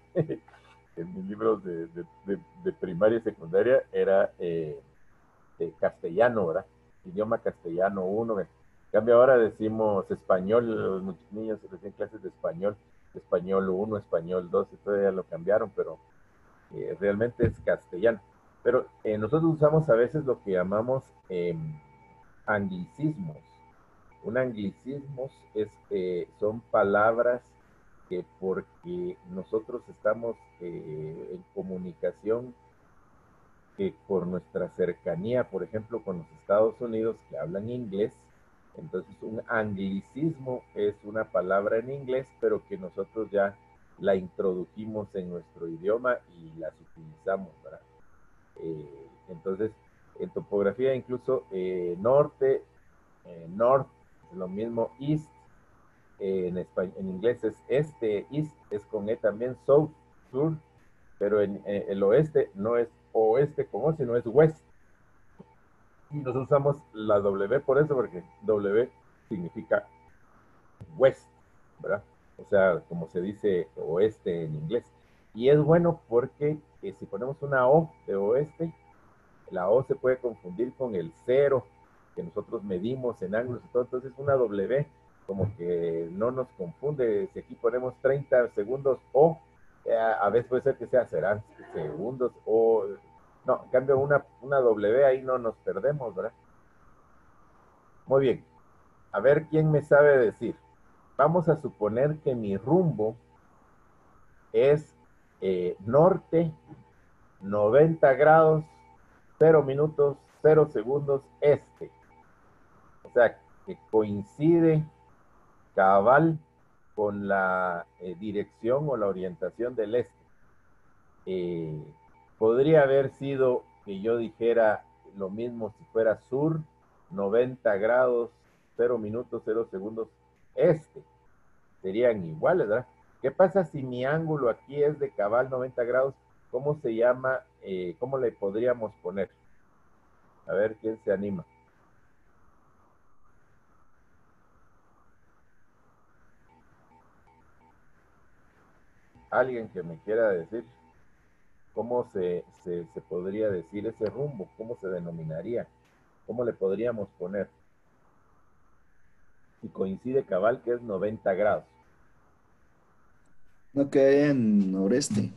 en mis libros de primaria y secundaria era de castellano, ¿verdad? Idioma castellano 1. En cambio ahora decimos español, muchos niños recién clases de español 1, español 2, y todavía lo cambiaron, pero realmente es castellano. Pero nosotros usamos a veces lo que llamamos anglicismos. Un anglicismo son palabras que porque nosotros estamos en comunicación por nuestra cercanía, por ejemplo, con los Estados Unidos que hablan inglés, entonces un anglicismo es una palabra en inglés, pero que nosotros ya la introdujimos en nuestro idioma y las utilizamos, ¿verdad? Entonces, en topografía incluso norte, north, lo mismo east, en inglés es este, east es con E también, south, sur, pero en el oeste no es oeste con O, sino es west. Y nosotros usamos la W por eso, porque W significa west, ¿verdad? O sea, como se dice oeste en inglés. Y es bueno porque si ponemos una O de oeste, la O se puede confundir con el cero que nosotros medimos en ángulos y todo. Entonces una W como que no nos confunde. Si aquí ponemos 30 segundos O, a veces puede ser que serán segundos o... No, en cambio una W ahí no nos perdemos, ¿verdad? Muy bien. A ver quién me sabe decir. Vamos a suponer que mi rumbo es norte, 90 grados, 0 minutos, 0 segundos, este. O sea, que coincide cabal con la dirección o la orientación del este. Podría haber sido que yo dijera lo mismo si fuera sur, 90 grados, 0 minutos, 0 segundos, este. serían iguales, ¿verdad? ¿Qué pasa si mi ángulo aquí es de cabal 90 grados? ¿Cómo se llama? ¿Cómo le podríamos poner? A ver, ¿quién se anima? Alguien que me quiera decir cómo se podría decir ese rumbo, cómo se denominaría, cómo le podríamos poner. Si coincide cabal que es 90 grados. No queda en noreste.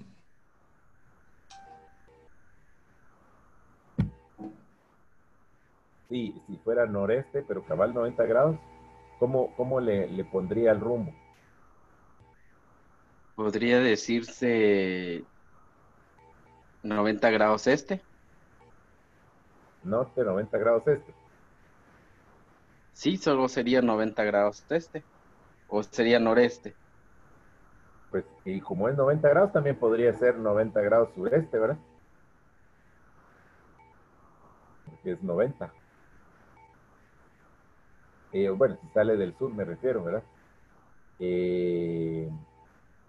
Sí, si fuera noreste, pero cabal 90 grados, ¿cómo le pondría el rumbo? Podría decirse 90 grados este. Norte, 90 grados este. Sí, solo sería 90 grados este. O sería noreste. Pues, y como es 90 grados, también podría ser 90 grados sureste, ¿verdad? Porque es 90. Bueno, si sale del sur me refiero, ¿verdad? ¿Quién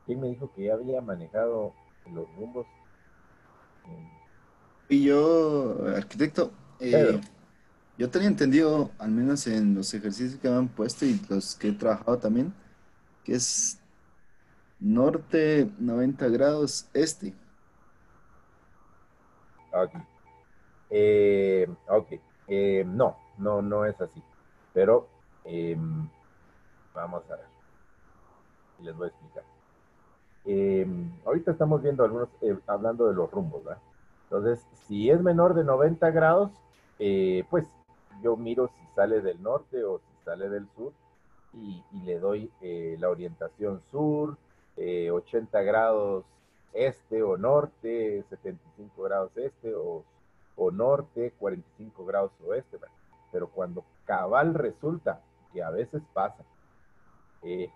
me dijo que ya había manejado los rumbos? Y yo, arquitecto, Pedro. yo tenía entendido, al menos en los ejercicios que me han puesto y los que he trabajado también, que es norte 90 grados este. Ok. Ok. No es así. Pero vamos a ver. Y les voy a explicar. Ahorita estamos viendo algunos, hablando de los rumbos, ¿verdad? Entonces, si es menor de 90 grados, pues yo miro si sale del norte o si sale del sur y le doy la orientación sur, 80 grados este o norte, 75 grados este o norte, 45 grados oeste, ¿verdad? Pero cuando cabal resulta, que a veces pasa, eh,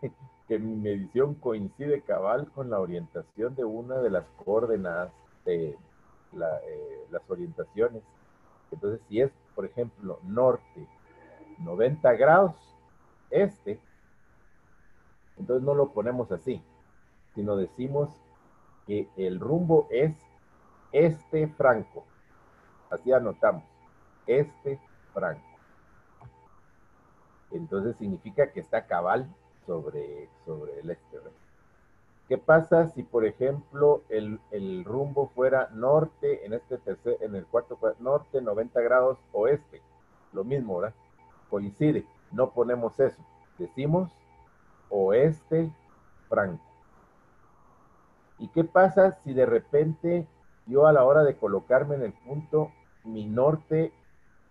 que mi medición coincide cabal con la orientación de una de las coordenadas de las orientaciones. Entonces, si es, por ejemplo, norte 90 grados, este, entonces no lo ponemos así, sino decimos que el rumbo es este franco. Así anotamos, este franco. Entonces significa que está cabal sobre el este, ¿verdad? ¿Qué pasa si, por ejemplo, el rumbo fuera norte, en el cuarto norte, 90 grados oeste? Lo mismo, ¿verdad? Coincide, no ponemos eso. Decimos oeste franco. ¿Y qué pasa si de repente yo a la hora de colocarme en el punto, mi norte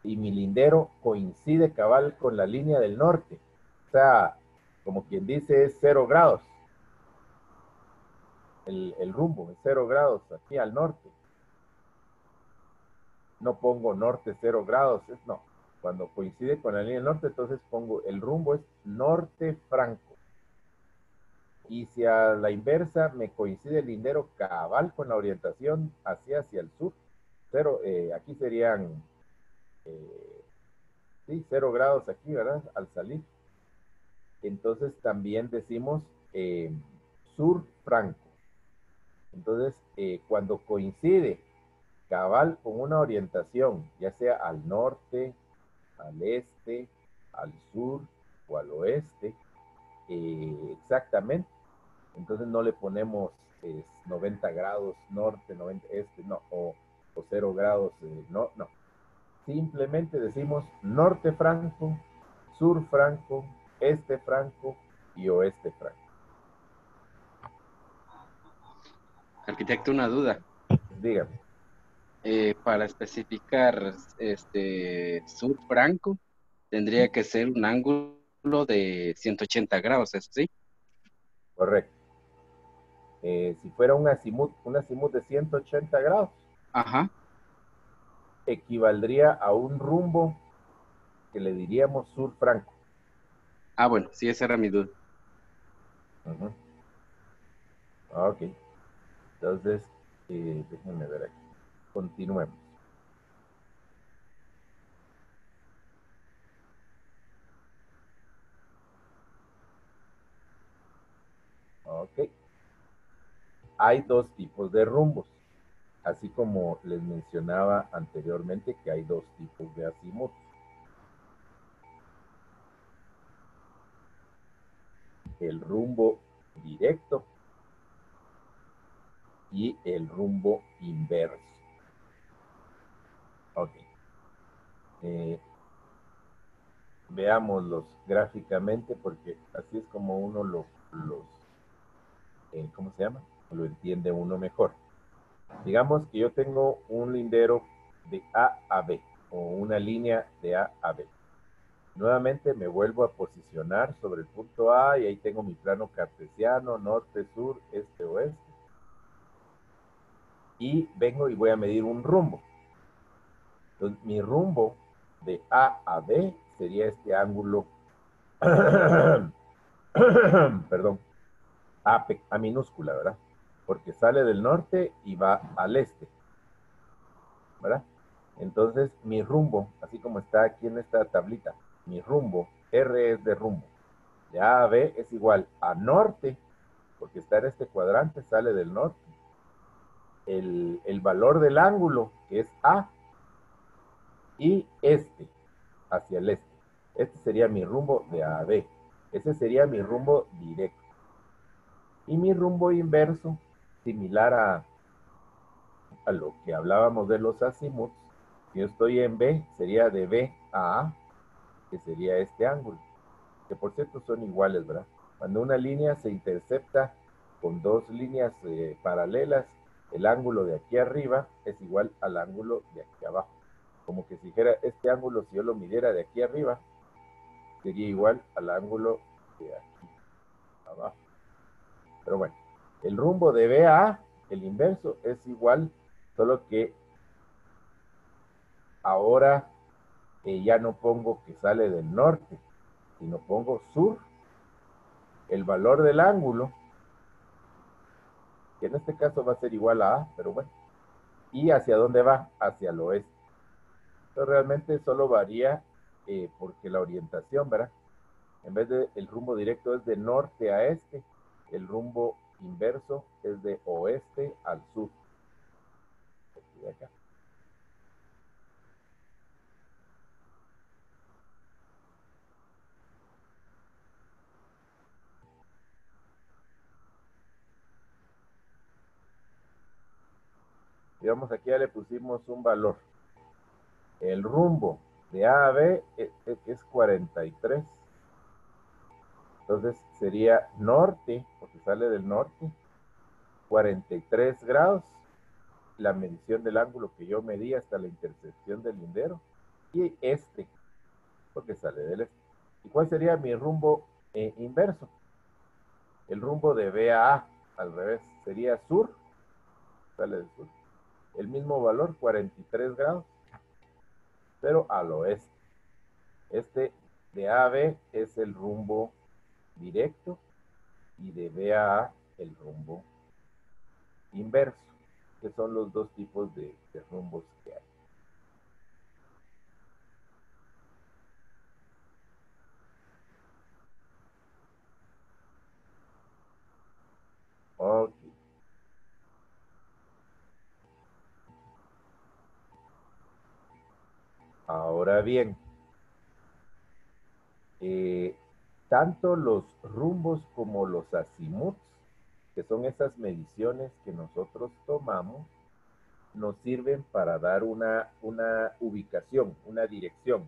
y mi lindero coincide cabal con la línea del norte? O sea, como quien dice, es 0 grados. El rumbo es 0 grados aquí al norte. No pongo norte 0 grados, no. Cuando coincide con la línea del norte, entonces pongo el rumbo es norte franco. Y si a la inversa me coincide el lindero cabal con la orientación hacia el sur, aquí serían, sí, 0 grados aquí, ¿verdad? Al salir. Entonces también decimos sur franco. Entonces, cuando coincide cabal con una orientación, ya sea al norte, al este, al sur o al oeste, exactamente. Entonces no le ponemos 90 grados norte, 90 este, no, o 0 grados, no. Simplemente decimos norte franco, sur franco, este franco y oeste franco. Arquitecto, una duda. Dígame. Para especificar sur franco, tendría que ser un ángulo de 180 grados, ¿es así? Correcto. Si fuera un azimut de 180 grados, Ajá. equivaldría a un rumbo que le diríamos sur franco. Ah, bueno, sí, esa era mi duda. Uh-huh. Ok. Entonces, déjenme ver aquí. Continuemos. Ok. Hay dos tipos de rumbos, así como les mencionaba anteriormente que hay dos tipos de azimuts. El rumbo directo y el rumbo inverso. Ok. Veámoslos gráficamente porque así es como uno los ¿cómo se llama? Lo entiende uno mejor. Digamos que yo tengo un lindero de A a B o una línea de A a B. Nuevamente me vuelvo a posicionar sobre el punto A y ahí tengo mi plano cartesiano, norte, sur, este, oeste. Y vengo y voy a medir un rumbo. Entonces, mi rumbo de A a B sería este ángulo, perdón, A minúscula, ¿verdad? Porque sale del norte y va al este, ¿verdad? Entonces, mi rumbo, así como está aquí en esta tablita, mi rumbo, R es de rumbo, de A a B es igual a norte, porque está en este cuadrante, sale del norte. El valor del ángulo, que es A, y este, hacia el este. Este sería mi rumbo de A a B. Ese sería mi rumbo directo. Y mi rumbo inverso, similar a lo que hablábamos de los azimuts, si yo estoy en B, sería de B a A, que sería este ángulo, que por cierto son iguales, ¿verdad? Cuando una línea se intercepta con dos líneas paralelas, el ángulo de aquí arriba es igual al ángulo de aquí abajo. Como que si dijera, este ángulo, si yo lo midiera de aquí arriba, sería igual al ángulo de aquí abajo. Pero bueno, el rumbo de B a A, el inverso, es igual, solo que ahora ya no pongo que sale del norte, sino pongo sur, el valor del ángulo, que en este caso va a ser igual a A, pero bueno, y hacia dónde va, hacia el oeste. Entonces realmente solo varía porque la orientación, ¿verdad? En vez de el rumbo directo es de norte a este, el rumbo inverso es de oeste al sur. Aquí, acá. Digamos, aquí ya le pusimos un valor. El rumbo de A a B es 43. Entonces sería norte, porque sale del norte, 43 grados, la medición del ángulo que yo medí hasta la intersección del lindero, y este, porque sale del este. ¿Y cuál sería mi rumbo inverso? El rumbo de B a A, al revés, sería sur, sale del sur. El mismo valor, 43 grados, pero al oeste. Este de A a B es el rumbo directo y de B a A el rumbo inverso, que son los dos tipos de rumbos que hay. Ok. Ahora bien, tanto los rumbos como los azimuts, que son esas mediciones que nosotros tomamos, nos sirven para dar una ubicación, una dirección,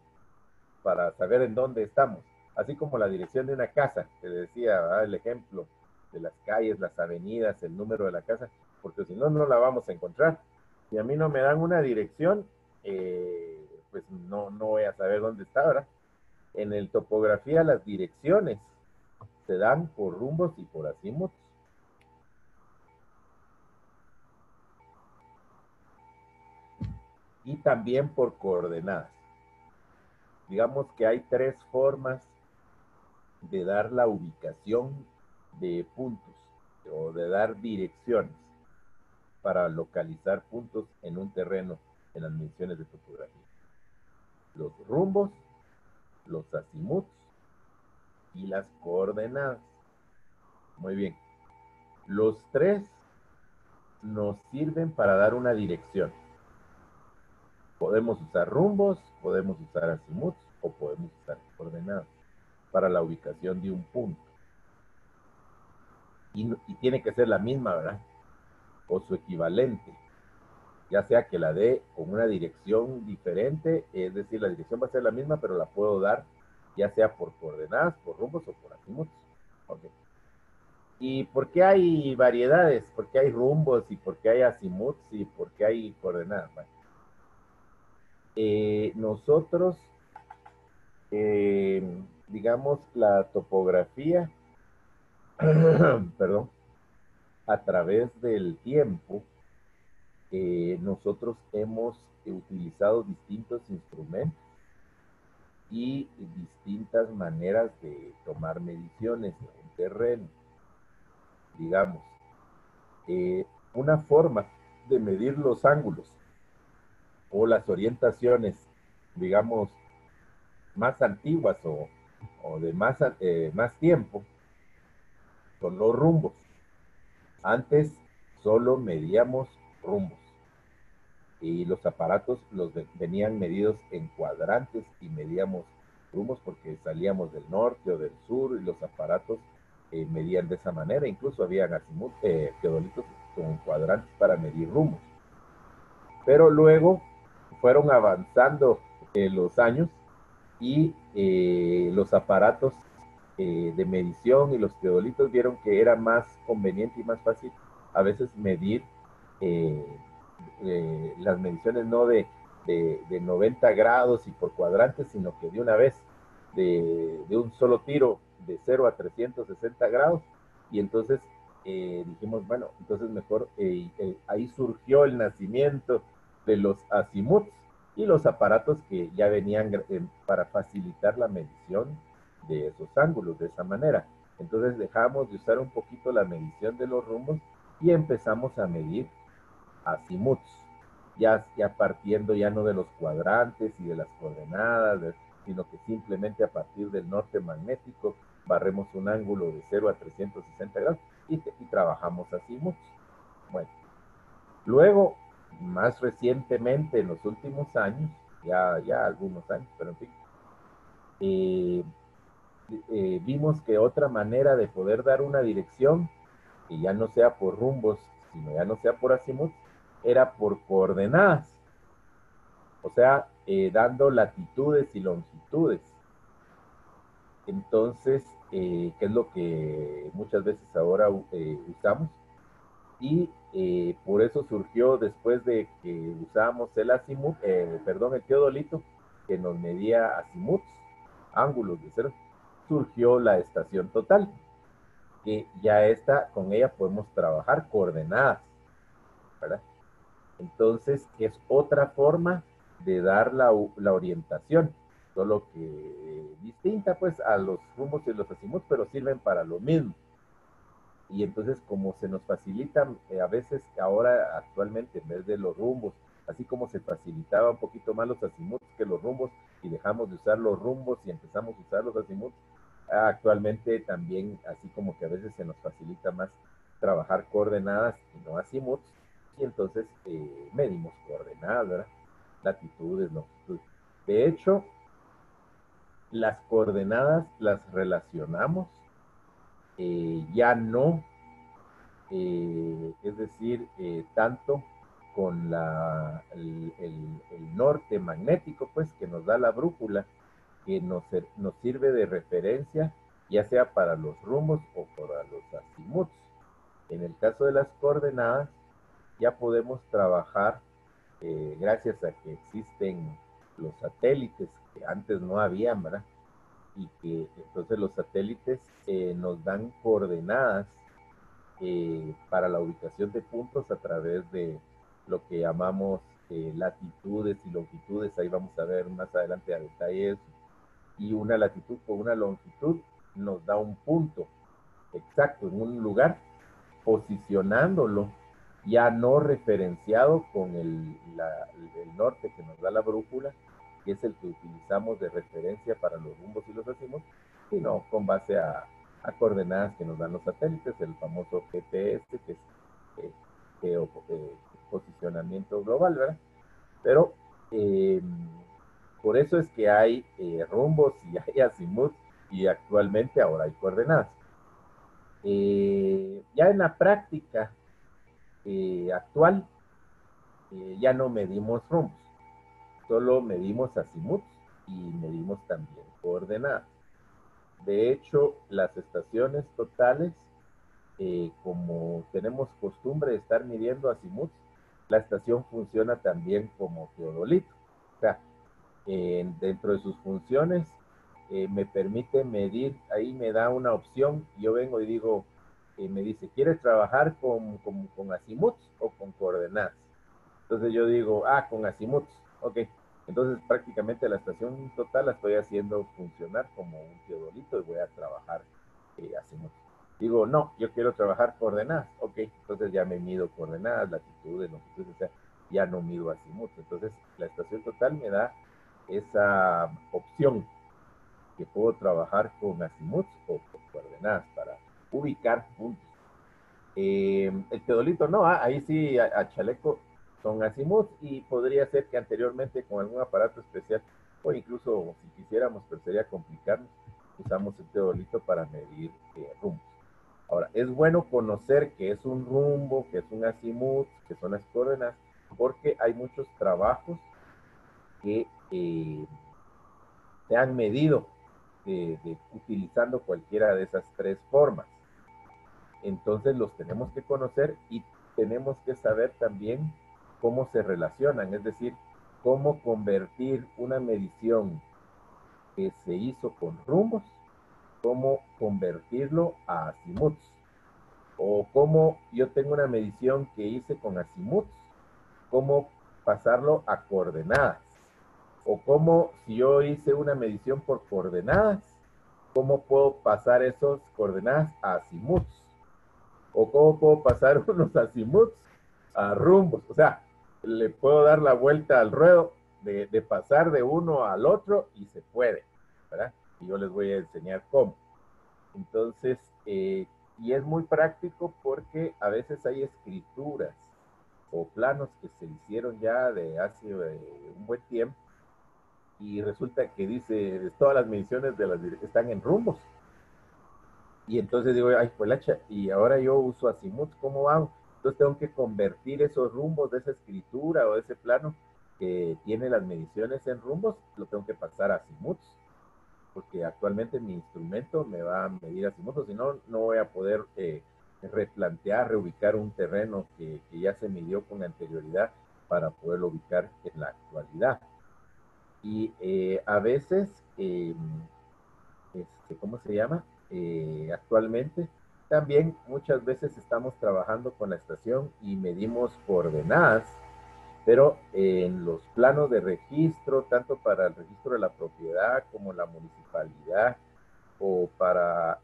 para saber en dónde estamos. Así como la dirección de una casa, te decía, ¿verdad? El ejemplo de las calles, las avenidas, el número de la casa, porque si no, no la vamos a encontrar. Si a mí no me dan una dirección, pues no voy a saber dónde está, ¿verdad? En el topografía, las direcciones se dan por rumbos y por azimuts. Y también por coordenadas. Digamos que hay tres formas de dar la ubicación de puntos o de dar direcciones para localizar puntos en un terreno en las mediciones de topografía. Los rumbos, los azimuts y las coordenadas. Muy bien. Los tres nos sirven para dar una dirección. Podemos usar rumbos, podemos usar azimuts o podemos usar coordenadas para la ubicación de un punto. Y tiene que ser la misma, ¿verdad? O su equivalente. Ya sea que la dé con una dirección diferente, es decir, la dirección va a ser la misma, pero la puedo dar ya sea por coordenadas, por rumbos o por azimuts. Okay. ¿Y por qué hay variedades? ¿Por qué hay rumbos y por qué hay azimuts y por qué hay coordenadas? Bueno, nosotros, digamos, la topografía, perdón, a través del tiempo, nosotros hemos utilizado distintos instrumentos y distintas maneras de tomar mediciones de un terreno. Digamos, una forma de medir los ángulos o las orientaciones, digamos, más antiguas o de más tiempo, son los rumbos. Antes solo medíamos rumbos y los aparatos venían medidos en cuadrantes y medíamos rumbos porque salíamos del norte o del sur y los aparatos medían de esa manera. Incluso habían teodolitos con cuadrantes para medir rumbos. Pero luego fueron avanzando los años y los aparatos de medición y los teodolitos vieron que era más conveniente y más fácil a veces medir las mediciones no de 90 grados y por cuadrantes, sino que de una vez de un solo tiro de 0 a 360 grados. Y entonces dijimos, bueno, entonces mejor ahí surgió el nacimiento de los azimuts y los aparatos que ya venían para facilitar la medición de esos ángulos de esa manera. Entonces dejamos de usar un poquito la medición de los rumbos y empezamos a medir azimuts, ya partiendo ya no de los cuadrantes y de las coordenadas, sino que simplemente a partir del norte magnético barremos un ángulo de 0 a 360 grados y trabajamos azimuts. Bueno, luego, más recientemente, en los últimos años, ya algunos años, pero en fin, vimos que otra manera de poder dar una dirección, que ya no sea por rumbos, sino ya no sea por azimuts, era por coordenadas, o sea, dando latitudes y longitudes. Entonces, ¿qué es lo que muchas veces ahora usamos? Y por eso surgió después de que usábamos el teodolito, que nos medía azimuts, ángulos de cero, surgió la estación total, que ya con ella podemos trabajar coordenadas, ¿verdad? Entonces, es otra forma de dar la orientación, solo que distinta pues a los rumbos y los azimuts, pero sirven para lo mismo. Y entonces, como se nos facilitan a veces ahora actualmente en vez de los rumbos, así como se facilitaba un poquito más los azimuts que los rumbos y dejamos de usar los rumbos y empezamos a usar los azimuts, actualmente también así como que a veces se nos facilita más trabajar coordenadas y no azimuts, y entonces medimos coordenadas, ¿verdad? Latitudes, longitudes. De hecho, las coordenadas las relacionamos ya no, es decir, tanto con el norte magnético, pues, que nos da la brújula, que nos sirve de referencia, ya sea para los rumbos o para los azimuts. En el caso de las coordenadas, ya podemos trabajar, gracias a que existen los satélites, que antes no habían, ¿verdad? Y que entonces los satélites nos dan coordenadas para la ubicación de puntos a través de lo que llamamos latitudes y longitudes. Ahí vamos a ver más adelante a detalle. Y una latitud con una longitud nos da un punto exacto en un lugar, posicionándolo ya no referenciado con el norte que nos da la brújula, que es el que utilizamos de referencia para los rumbos y los azimuts, sino con base a a coordenadas que nos dan los satélites, el famoso GPS, que es posicionamiento global, ¿verdad? Pero por eso es que hay rumbos y hay azimuts y actualmente ahora hay coordenadas. Ya en la práctica actual ya no medimos rumbos, solo medimos azimuts y medimos también coordenadas. De hecho, las estaciones totales, como tenemos costumbre de estar midiendo azimuts, la estación funciona también como teodolito. O sea, dentro de sus funciones me permite medir, ahí me da una opción, yo vengo y digo, me dice, ¿quieres trabajar con azimuts o con coordenadas? Entonces yo digo, con azimuts, ok. Entonces prácticamente la estación total la estoy haciendo funcionar como un teodolito y voy a trabajar azimuts. Digo, no, yo quiero trabajar coordenadas, ok. Entonces ya me mido coordenadas, latitudes, longitudes, o sea, ya no mido azimuts. Entonces la estación total me da esa opción que puedo trabajar con azimuts o con coordenadas para ubicar puntos. El teodolito no, ahí sí a chaleco son azimuts y podría ser que anteriormente con algún aparato especial o incluso si quisiéramos, pero sería complicarnos, usamos el teodolito para medir rumbos. Ahora, es bueno conocer qué es un rumbo, qué es un azimut, qué son las coordenadas, porque hay muchos trabajos que se han medido utilizando cualquiera de esas tres formas. Entonces los tenemos que conocer y tenemos que saber también cómo se relacionan, es decir, cómo convertir una medición que se hizo con rumbos, cómo convertirlo a azimuts, o cómo yo tengo una medición que hice con azimuts, cómo pasarlo a coordenadas, o cómo si yo hice una medición por coordenadas, cómo puedo pasar esas coordenadas a azimuts, o cómo puedo pasar unos azimuts a rumbos. O sea, le puedo dar la vuelta al ruedo de pasar de uno al otro y se puede, ¿verdad? Y yo les voy a enseñar cómo. Entonces, y es muy práctico porque a veces hay escrituras o planos que se hicieron ya de hace un buen tiempo y resulta que dice, todas las mediciones están en rumbos. Y entonces digo, ay, pues lacha, y ahora yo uso azimuts, ¿cómo hago? Entonces tengo que convertir esos rumbos de esa escritura o de ese plano que tiene las mediciones en rumbos, lo tengo que pasar a azimuts, porque actualmente mi instrumento me va a medir azimuts, si no, no voy a poder replantear, reubicar un terreno que ya se midió con anterioridad para poderlo ubicar en la actualidad. Y a veces, ¿cómo se llama? Actualmente, también muchas veces estamos trabajando con la estación y medimos coordenadas, pero en los planos de registro, tanto para el registro de la propiedad como la municipalidad, o para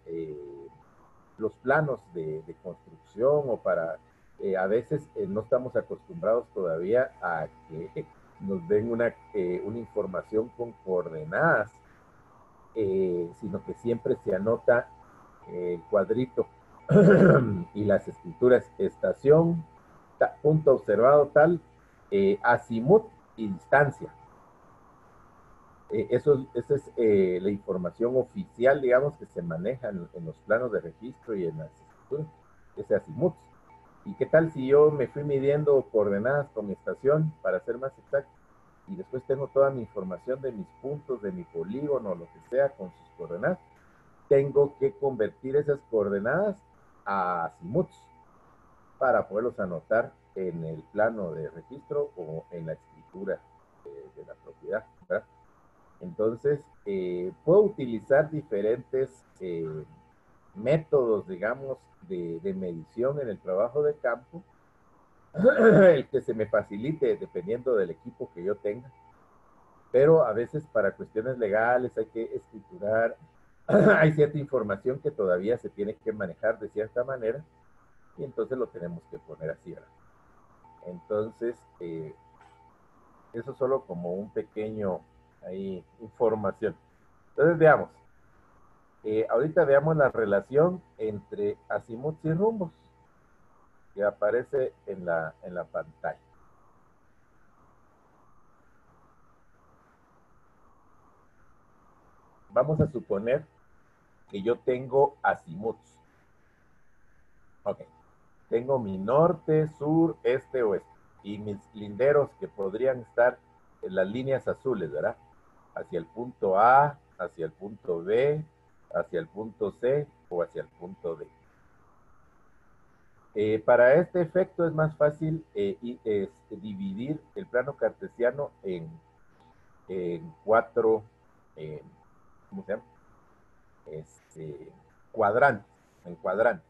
los planos de construcción, o para, a veces no estamos acostumbrados todavía a que nos den una información con coordenadas, sino que siempre se anota el cuadrito y las escrituras estación, punto observado tal, azimut y distancia. Esa es la información oficial, digamos, que se maneja en los planos de registro y en las escrituras, ese azimut. ¿Y qué tal si yo me fui midiendo coordenadas con mi estación, para ser más exacto, y después tengo toda mi información de mis puntos, de mi polígono, lo que sea, con sus coordenadas? Tengo que convertir esas coordenadas a azimuts para poderlos anotar en el plano de registro o en la escritura de la propiedad, ¿verdad? Entonces, puedo utilizar diferentes métodos, digamos, de medición en el trabajo de campo, el que se me facilite dependiendo del equipo que yo tenga, pero a veces para cuestiones legales hay que escriturar, hay cierta información que todavía se tiene que manejar de cierta manera y entonces lo tenemos que poner así, ¿verdad? Entonces, eso solo como un pequeño ahí información. Entonces veamos, Ahorita veamos la relación entre azimuts y rumbos que aparece en la pantalla. Vamos a suponer que yo tengo azimuts. Ok. Tengo mi norte, sur, este, oeste. Y mis linderos que podrían estar en las líneas azules, ¿verdad? Hacia el punto A, hacia el punto B, hacia el punto C o hacia el punto D. Para este efecto es más fácil dividir el plano cartesiano en cuatro, ¿cómo se llama? Cuadrantes, en cuadrantes.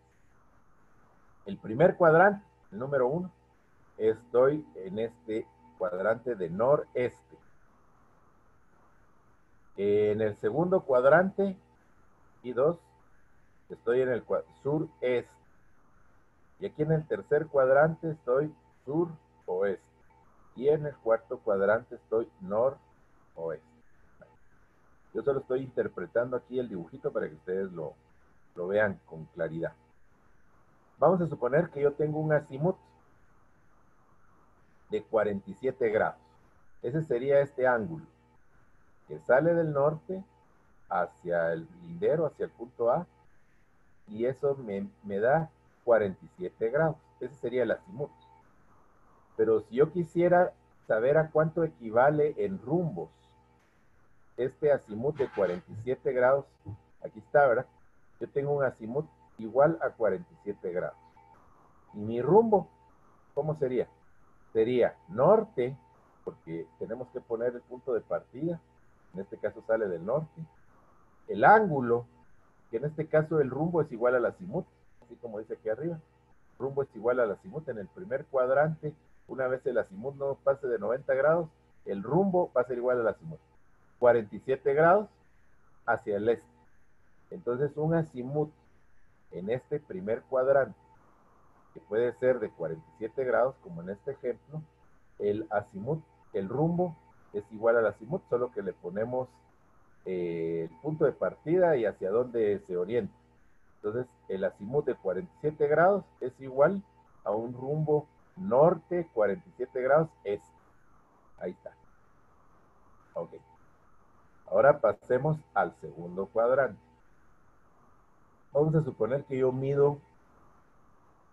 El primer cuadrante, el número 1, estoy en este cuadrante de noreste. En el segundo cuadrante, y 2, estoy en el sureste. Y aquí en el tercer cuadrante estoy sur-oeste. Y en el cuarto cuadrante estoy nor-oeste. Yo solo estoy interpretando aquí el dibujito para que ustedes lo vean con claridad. Vamos a suponer que yo tengo un azimut de 47 grados. Ese sería este ángulo que sale del norte hacia el lindero, hacia el punto A, y eso me da 47 grados. Ese sería el azimut. Pero si yo quisiera saber a cuánto equivale en rumbos este azimut de 47 grados, aquí está, ¿verdad? Yo tengo un azimut igual a 47 grados. Y mi rumbo, ¿cómo sería? Sería norte, porque tenemos que poner el punto de partida, en este caso sale del norte, el ángulo, que en este caso el rumbo es igual al azimut, así como dice aquí arriba, rumbo es igual al azimut en el primer cuadrante. Una vez el azimut no pase de 90 grados, el rumbo va a ser igual al azimut. 47 grados hacia el este. Entonces un azimut en este primer cuadrante, que puede ser de 47 grados, como en este ejemplo, el azimut, el rumbo es igual al azimut, solo que le ponemos el punto de partida y hacia dónde se orienta. Entonces, el azimut de 47 grados es igual a un rumbo norte, 47 grados este. Ahí está. Ok. Ahora pasemos al segundo cuadrante. Vamos a suponer que yo mido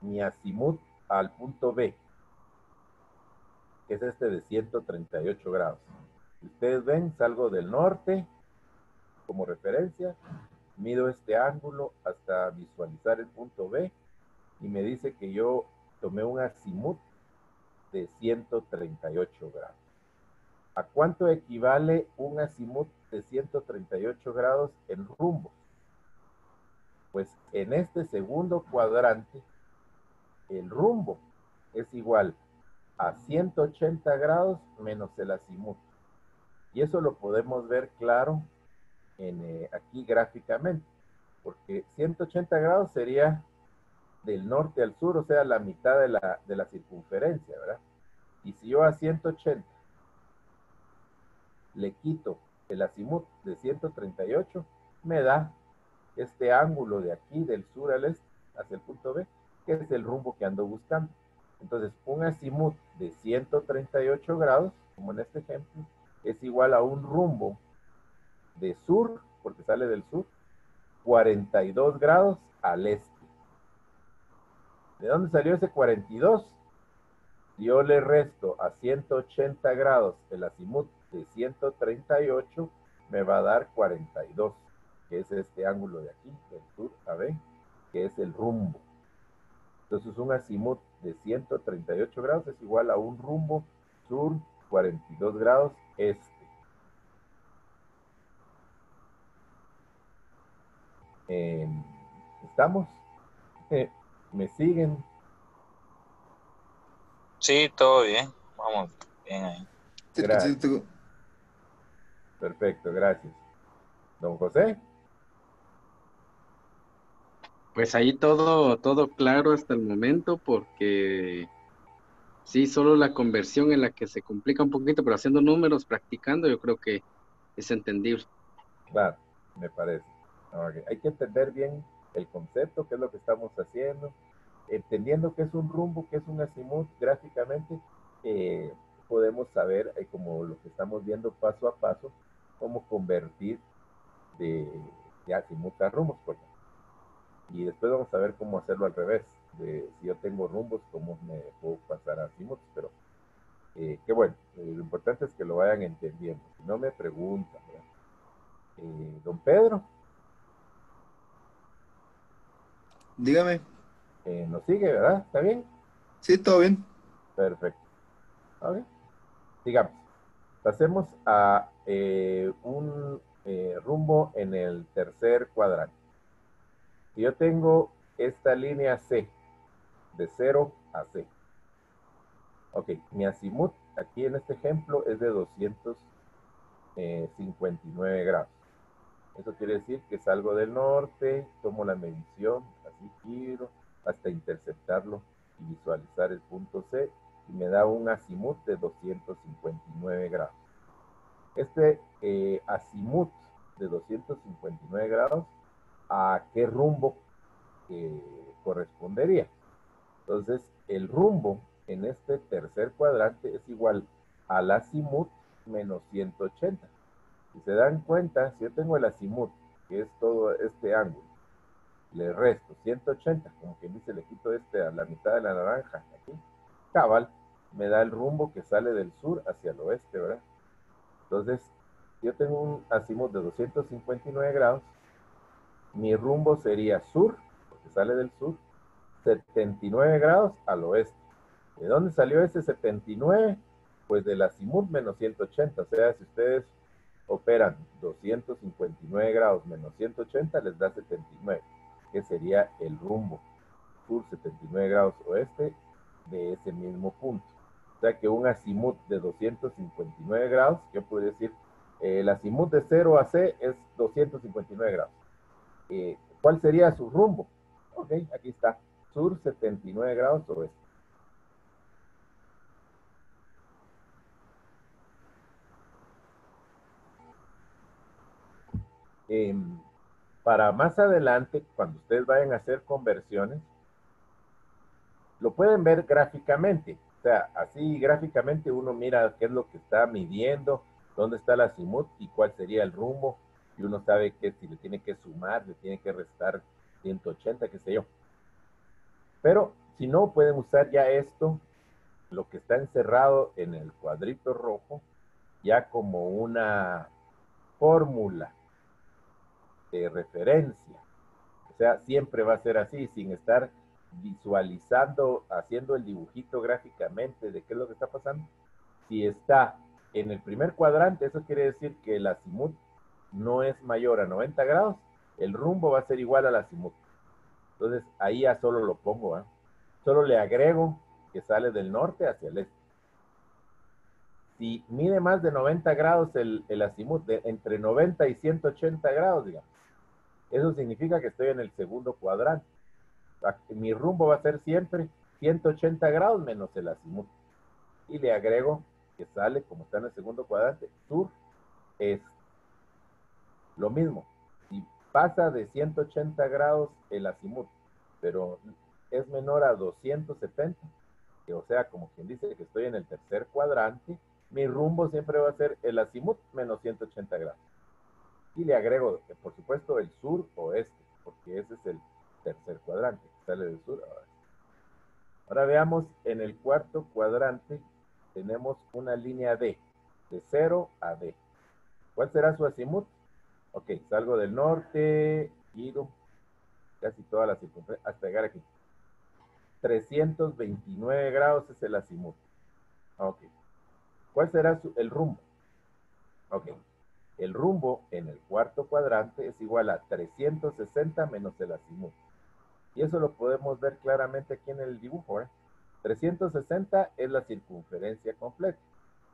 mi azimut al punto B, que es este de 138 grados. Si ustedes ven, salgo del norte como referencia, mido este ángulo hasta visualizar el punto B y me dice que yo tomé un azimut de 138 grados. ¿A cuánto equivale un azimut de 138 grados en rumbo? Pues en este segundo cuadrante, el rumbo es igual a 180 grados menos el azimut. Y eso lo podemos ver claro aquí gráficamente, porque 180 grados sería del norte al sur, o sea, la mitad de la circunferencia, ¿verdad? Y si yo a 180 le quito el azimut de 138, me da este ángulo de aquí, del sur al este, hacia el punto B, que es el rumbo que ando buscando. Entonces, un azimut de 138 grados, como en este ejemplo, es igual a un rumbo de sur, porque sale del sur, 42 grados al este. ¿De dónde salió ese 42? Yo le resto a 180 grados el azimut de 138, me va a dar 42, que es este ángulo de aquí, del sur a B, que es el rumbo. Entonces un azimut de 138 grados es igual a un rumbo sur 42 grados este. ¿Estamos? ¿Me siguen? Sí, todo bien. Vamos bien ahí. Gracias. Perfecto, gracias. Don José. Pues ahí todo claro hasta el momento, porque sí, solo la conversión en la que se complica un poquito, pero haciendo números, practicando, yo creo que es entendible. Claro, me parece. Ok, hay que entender bien el concepto, qué es lo que estamos haciendo, entendiendo qué es un rumbo, qué es un azimut gráficamente, podemos saber, como lo que estamos viendo paso a paso, cómo convertir de azimut a rumbos, por ejemplo. Y después vamos a ver cómo hacerlo al revés, de si yo tengo rumbos, cómo me puedo pasar a azimuts, pero qué bueno, lo importante es que lo vayan entendiendo. Si no me preguntan, don Pedro, Dígame. nos sigue, ¿verdad? ¿Está bien? Sí, todo bien. Perfecto. Ok. Digamos, pasemos a un rumbo en el tercer cuadrante. Si yo tengo esta línea C, de 0 a C. Ok, mi azimut aquí en este ejemplo es de 259 grados. Eso quiere decir que salgo del norte, tomo la medición, así giro hasta interceptarlo y visualizar el punto C y me da un azimut de 259 grados. Este azimut de 259 grados, ¿a qué rumbo correspondería? Entonces, el rumbo en este tercer cuadrante es igual al azimut menos 180. Si se dan cuenta, si yo tengo el azimut, que es todo este ángulo, le resto 180, como quien dice, le quito a la mitad de la naranja, aquí, cabal, me da el rumbo que sale del sur hacia el oeste, ¿verdad? Entonces, yo tengo un azimut de 259 grados, mi rumbo sería sur, porque sale del sur, 79 grados al oeste. ¿De dónde salió ese 79? Pues del azimut menos 180, o sea, si ustedes operan 259 grados menos 180, les da 79, que sería el rumbo sur 79 grados oeste de ese mismo punto. O sea que un azimut de 259 grados, yo podría decir, el azimut de 0 a C es 259 grados. ¿Cuál sería su rumbo? Ok, aquí está, sur 79 grados oeste. Para más adelante, cuando ustedes vayan a hacer conversiones, lo pueden ver gráficamente. O sea, así gráficamente uno mira qué es lo que está midiendo, dónde está el azimut y cuál sería el rumbo. Y uno sabe que si le tiene que sumar, le tiene que restar 180, qué sé yo. Pero si no, pueden usar ya esto, lo que está encerrado en el cuadrito rojo, ya como una fórmula de referencia. O sea, siempre va a ser así, sin estar visualizando, haciendo el dibujito gráficamente de qué es lo que está pasando. Si está en el primer cuadrante, eso quiere decir que el azimut no es mayor a 90 grados, el rumbo va a ser igual al azimut. Entonces, ahí ya solo lo pongo, ¿eh? Solo le agrego que sale del norte hacia el este. Si mide más de 90 grados el azimut, entre 90 y 180 grados, digamos, eso significa que estoy en el segundo cuadrante. Mi rumbo va a ser siempre 180 grados menos el azimut. Y le agrego que sale, como está en el segundo cuadrante, sur, este. Lo mismo, si pasa de 180 grados el azimut, pero es menor a 270, o sea, como quien dice que estoy en el tercer cuadrante, mi rumbo siempre va a ser el azimut menos 180 grados. Y le agrego, por supuesto, el sur oeste, porque ese es el tercer cuadrante, que sale del sur a oeste. Ahora veamos, en el cuarto cuadrante tenemos una línea D, de 0 a D. ¿Cuál será su azimut? Ok, salgo del norte, giro casi toda la circunferencia hasta llegar aquí. 329 grados es el azimut. Ok. ¿Cuál será el rumbo? Ok. El rumbo en el cuarto cuadrante es igual a 360 menos el azimut. Y eso lo podemos ver claramente aquí en el dibujo, ¿eh? 360 es la circunferencia completa.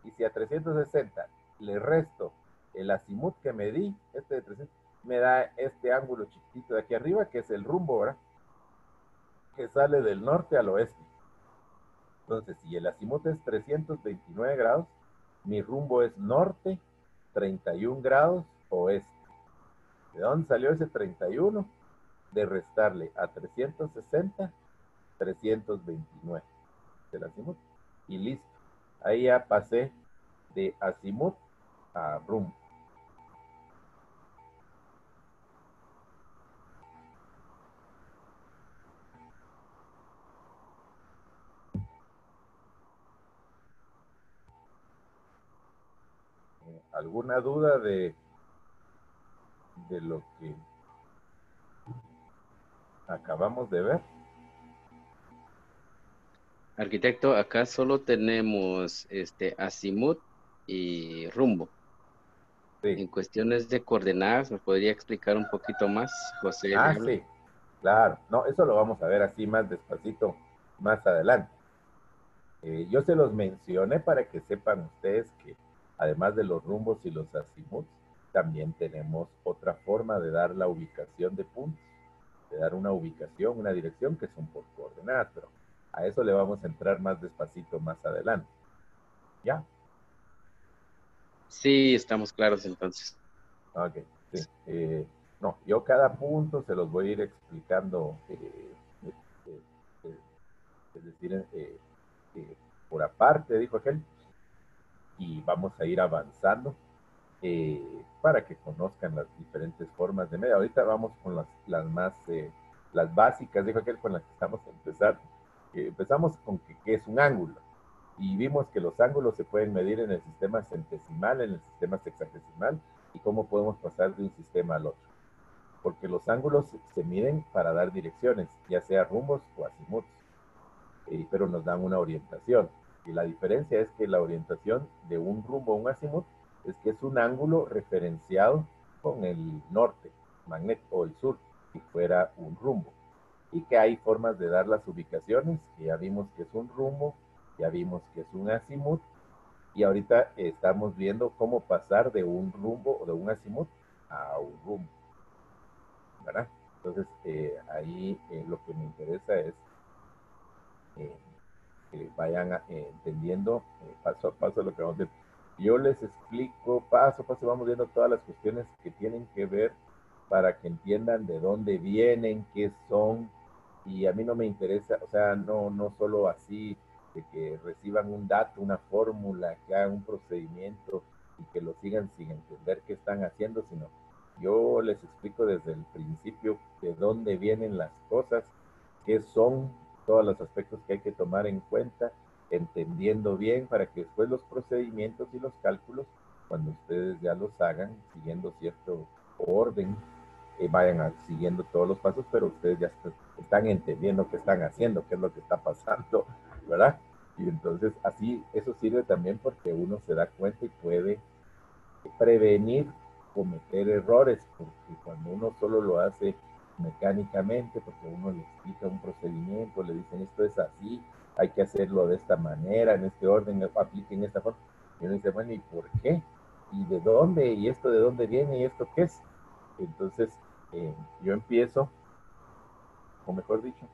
Y si a 360 le resto el azimut que me di, este de 300, me da este ángulo chiquitito de aquí arriba, que es el rumbo, ¿verdad? Que sale del norte al oeste. Entonces, si el azimut es 329 grados, mi rumbo es norte, 31 grados, oeste. ¿De dónde salió ese 31? De restarle a 360, 329 del azimut. Y listo. Ahí ya pasé de azimut a rumbo. ¿Alguna duda de lo que acabamos de ver? Arquitecto, acá solo tenemos azimut y rumbo. Sí. En cuestiones de coordenadas, ¿me podría explicar un poquito más? José le habla. Sí, claro. No, eso lo vamos a ver así más despacito, más adelante. Yo se los mencioné para que sepan ustedes que además de los rumbos y los azimuts, también tenemos otra forma de dar la ubicación de puntos, de dar una ubicación, una dirección, que son por coordenadas, pero a eso le vamos a entrar más despacito más adelante. ¿Ya? Sí, estamos claros entonces. Ok, sí. No, yo cada punto se los voy a ir explicando, es decir, por aparte, dijo aquel, y vamos a ir avanzando para que conozcan las diferentes formas de medio. Ahorita vamos con las más, las básicas, dijo aquel, con las que estamos a empezar. Empezamos con qué es un ángulo, y vimos que los ángulos se pueden medir en el sistema centesimal, en el sistema sexagesimal, y cómo podemos pasar de un sistema al otro. Porque los ángulos se miden para dar direcciones, ya sea rumbos o azimuts, pero nos dan una orientación. Y la diferencia es que la orientación de un rumbo a un azimut es que es un ángulo referenciado con el norte magnético o el sur, si fuera un rumbo. Y que hay formas de dar las ubicaciones, que ya vimos que es un rumbo, ya vimos que es un azimut, y ahorita estamos viendo cómo pasar de un rumbo o de un azimut a un rumbo, ¿verdad? Entonces, ahí lo que me interesa es que vayan entendiendo paso a paso lo que vamos a ver. Yo les explico paso a paso, vamos viendo todas las cuestiones que tienen que ver para que entiendan de dónde vienen, qué son, y a mí no me interesa, o sea, no solo así de que reciban un dato, una fórmula, que hagan un procedimiento y que lo sigan sin entender qué están haciendo, sino yo les explico desde el principio de dónde vienen las cosas, qué son todos los aspectos que hay que tomar en cuenta, entendiendo bien para que después los procedimientos y los cálculos, cuando ustedes ya los hagan, siguiendo cierto orden, vayan siguiendo todos los pasos, pero ustedes ya están entendiendo qué están haciendo, qué es lo que está pasando, ¿verdad? Y entonces así, eso sirve también porque uno se da cuenta y puede prevenir cometer errores, porque cuando uno solo lo hace mecánicamente, porque uno le explica un procedimiento, le dicen esto es así, hay que hacerlo de esta manera, en este orden, apliquen esta forma, y uno dice, bueno, ¿y por qué? ¿Y de dónde? ¿Y esto de dónde viene? ¿Y esto qué es? Entonces, yo empiezo, o mejor dicho,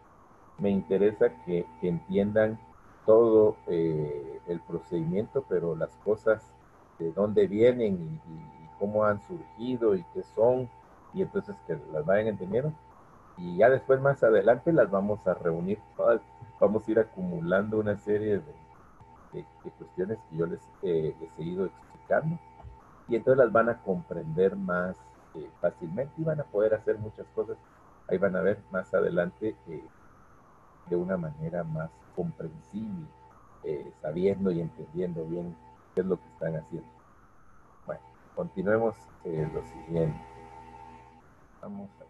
me interesa que entiendan todo el procedimiento, pero las cosas de dónde vienen y cómo han surgido y qué son, y entonces que las vayan entendiendo. Y ya después, más adelante, las vamos a reunir todas, vamos a ir acumulando una serie de cuestiones que yo les he ido explicando, y entonces las van a comprender más fácilmente y van a poder hacer muchas cosas. Ahí van a ver más adelante de una manera más comprensible, sabiendo y entendiendo bien qué es lo que están haciendo. Bueno, continuemos lo siguiente. Vamos a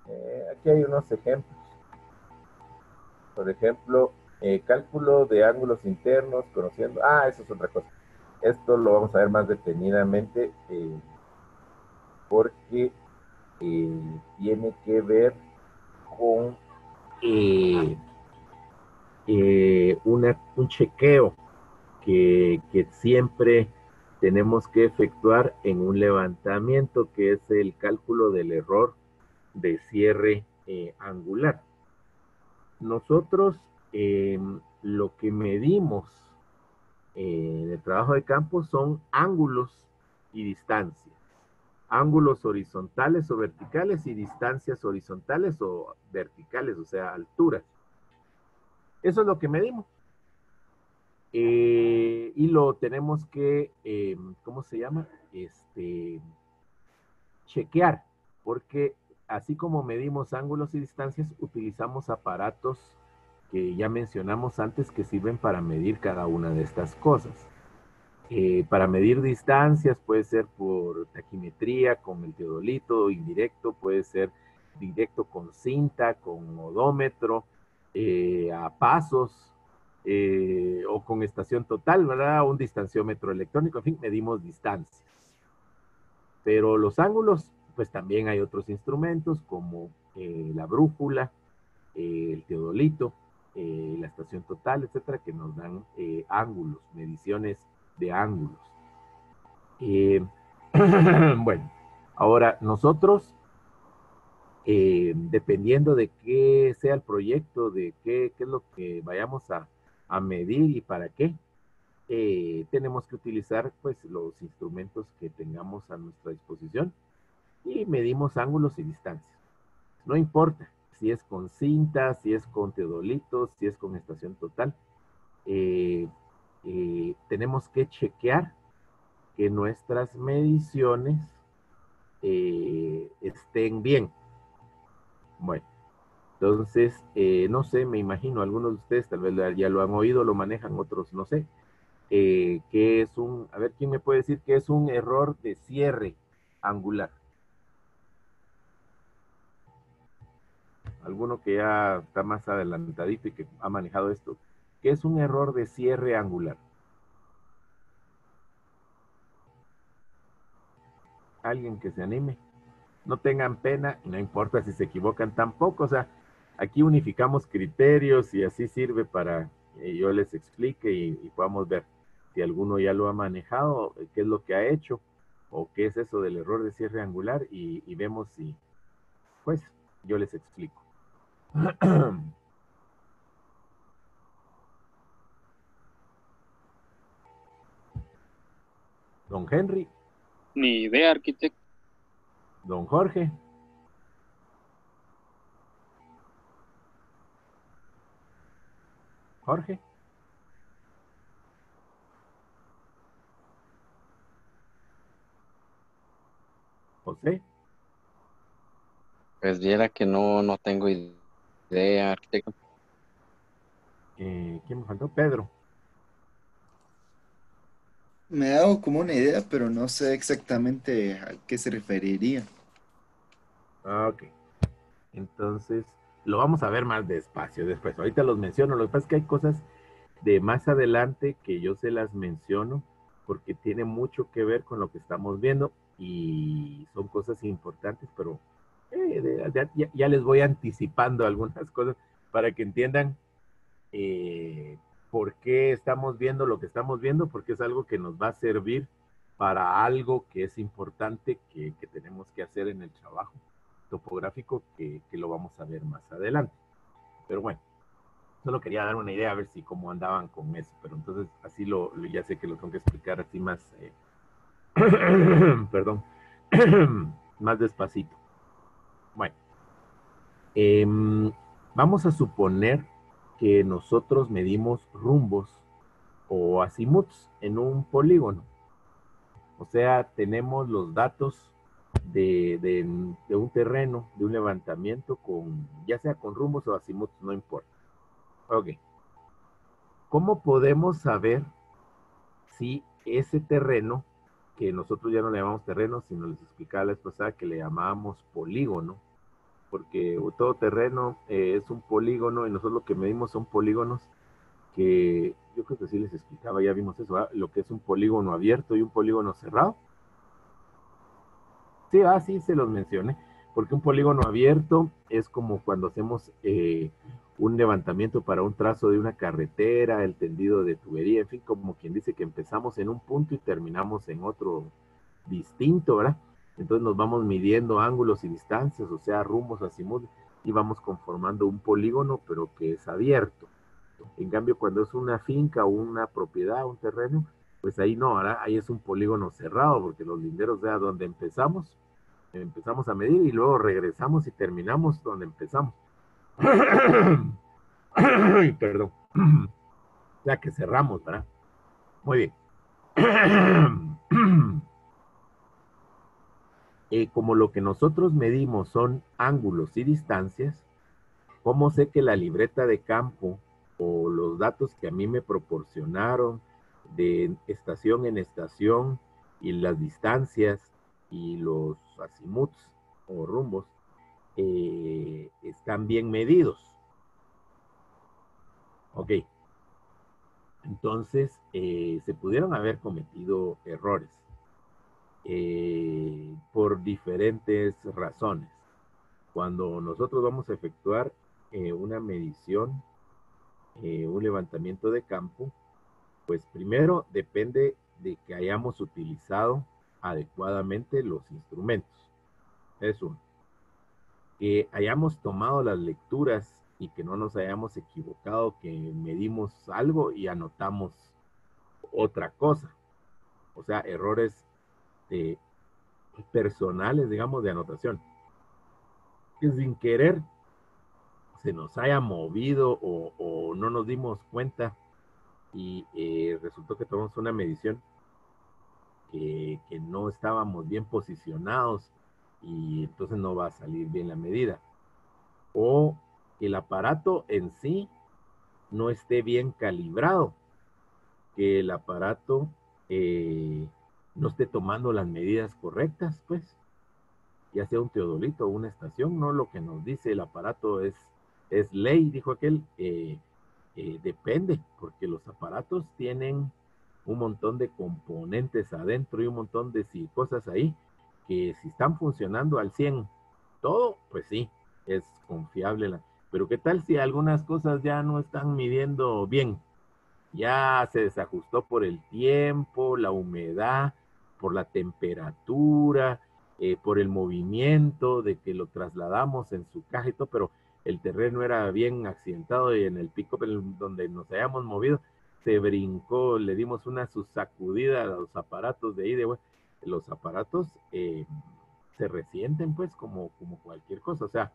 ver. Aquí hay unos ejemplos. Por ejemplo, cálculo de ángulos internos, conociendo... eso es otra cosa. Esto lo vamos a ver más detenidamente porque tiene que ver con un chequeo que siempre tenemos que efectuar en un levantamiento, que es el cálculo del error de cierre angular. Nosotros lo que medimos de trabajo de campo son ángulos y distancias. Ángulos horizontales o verticales y distancias horizontales o verticales, o sea, alturas. Eso es lo que medimos. Y lo tenemos que, ¿cómo se llama? Chequear, porque así como medimos ángulos y distancias, utilizamos aparatos que ya mencionamos antes que sirven para medir cada una de estas cosas. Para medir distancias puede ser por taquimetría con el teodolito, indirecto, puede ser directo con cinta, con odómetro, a pasos, o con estación total, ¿verdad? Un distanciómetro electrónico, en fin, medimos distancias. Pero los ángulos, pues también hay otros instrumentos como la brújula, el teodolito, la estación total, etcétera, que nos dan ángulos, mediciones de ángulos. Bueno, ahora nosotros, dependiendo de qué sea el proyecto, de qué es lo que vayamos a medir y para qué, tenemos que utilizar pues los instrumentos que tengamos a nuestra disposición y medimos ángulos y distancias. No importa si es con cinta, si es con teodolitos, si es con estación total. Tenemos que chequear que nuestras mediciones estén bien. Bueno, entonces, no sé, me imagino, algunos de ustedes tal vez ya lo han oído, lo manejan, otros no sé. ¿Qué es a ver, ¿quién me puede decir qué es un error de cierre angular? Alguno que ya está más adelantadito y que ha manejado esto. ¿Qué es un error de cierre angular? Alguien que se anime. No tengan pena, y no importa si se equivocan tampoco, o sea, aquí unificamos criterios y así sirve para que yo les explique y podamos ver si alguno ya lo ha manejado, qué es lo que ha hecho, o qué es eso del error de cierre angular, y vemos si, pues, yo les explico. Don Henry. Ni idea, arquitecto. Don Jorge. Jorge. José. Pues viera que no tengo idea, arquitecto. ¿Quién me faltó? Pedro. Me hago como una idea, pero no sé exactamente a qué se referiría. Ok. Entonces, lo vamos a ver más despacio después. Ahorita los menciono. Lo que pasa es que hay cosas de más adelante que yo se las menciono porque tiene mucho que ver con lo que estamos viendo y son cosas importantes, pero ya les voy anticipando algunas cosas para que entiendan por qué estamos viendo lo que estamos viendo, porque es algo que nos va a servir para algo que es importante que tenemos que hacer en el trabajo topográfico que lo vamos a ver más adelante. Pero bueno, solo quería dar una idea a ver si cómo andaban con eso, pero entonces así ya sé que lo tengo que explicar así más, perdón, más despacito. Bueno, vamos a suponer que nosotros medimos rumbos o azimuts en un polígono. O sea, tenemos los datos de un terreno, de un levantamiento, ya sea con rumbos o azimuts, no importa. Ok. ¿Cómo podemos saber si ese terreno, que nosotros ya no le llamamos terreno, sino les explicaba la vez pasada que le llamábamos polígono, porque todo terreno es un polígono y nosotros lo que medimos son polígonos que yo creo que sí les explicaba, ya vimos eso, ¿verdad? Lo que es un polígono abierto y un polígono cerrado. Sí, sí, se los mencioné, porque un polígono abierto es como cuando hacemos un levantamiento para un trazo de una carretera, el tendido de tubería, en fin, como quien dice que empezamos en un punto y terminamos en otro distinto, ¿verdad? Entonces nos vamos midiendo ángulos y distancias, o sea, rumbos, azimuth, y vamos conformando un polígono, pero que es abierto. En cambio, cuando es una finca o una propiedad, un terreno, pues ahí no, ¿verdad? Ahí es un polígono cerrado, porque los linderos de donde empezamos a medir y luego regresamos y terminamos donde empezamos. Perdón. Ya que cerramos, ¿verdad? Muy bien. Como lo que nosotros medimos son ángulos y distancias, ¿cómo sé que la libreta de campo o los datos que a mí me proporcionaron de estación en estación y las distancias y los azimuts o rumbos están bien medidos? Ok. Entonces, se pudieron haber cometido errores por diferentes razones. Cuando nosotros vamos a efectuar una medición, un levantamiento de campo, pues primero depende de que hayamos utilizado adecuadamente los instrumentos. Es uno. Que hayamos tomado las lecturas y que no nos hayamos equivocado, que medimos algo y anotamos otra cosa. O sea, errores personales, digamos, de anotación. Que sin querer se nos haya movido o no nos dimos cuenta y resultó que tomamos una medición que no estábamos bien posicionados y entonces no va a salir bien la medida. O el aparato en sí no esté bien calibrado, que el aparato no esté tomando las medidas correctas, pues, ya sea un teodolito o una estación, no lo que nos dice el aparato es ley, dijo aquel, depende, porque los aparatos tienen un montón de componentes adentro y un montón de cosas ahí, que si están funcionando al 100 todo, pues sí, es confiable. Pero ¿qué tal si algunas cosas ya no están midiendo bien? Ya se desajustó por el tiempo, la humedad, por la temperatura, por el movimiento de que lo trasladamos en su caja y todo, pero el terreno era bien accidentado y en el pico donde nos hayamos movido, se brincó, le dimos una sacudida a los aparatos de ahí, los aparatos se resienten pues como cualquier cosa, o sea,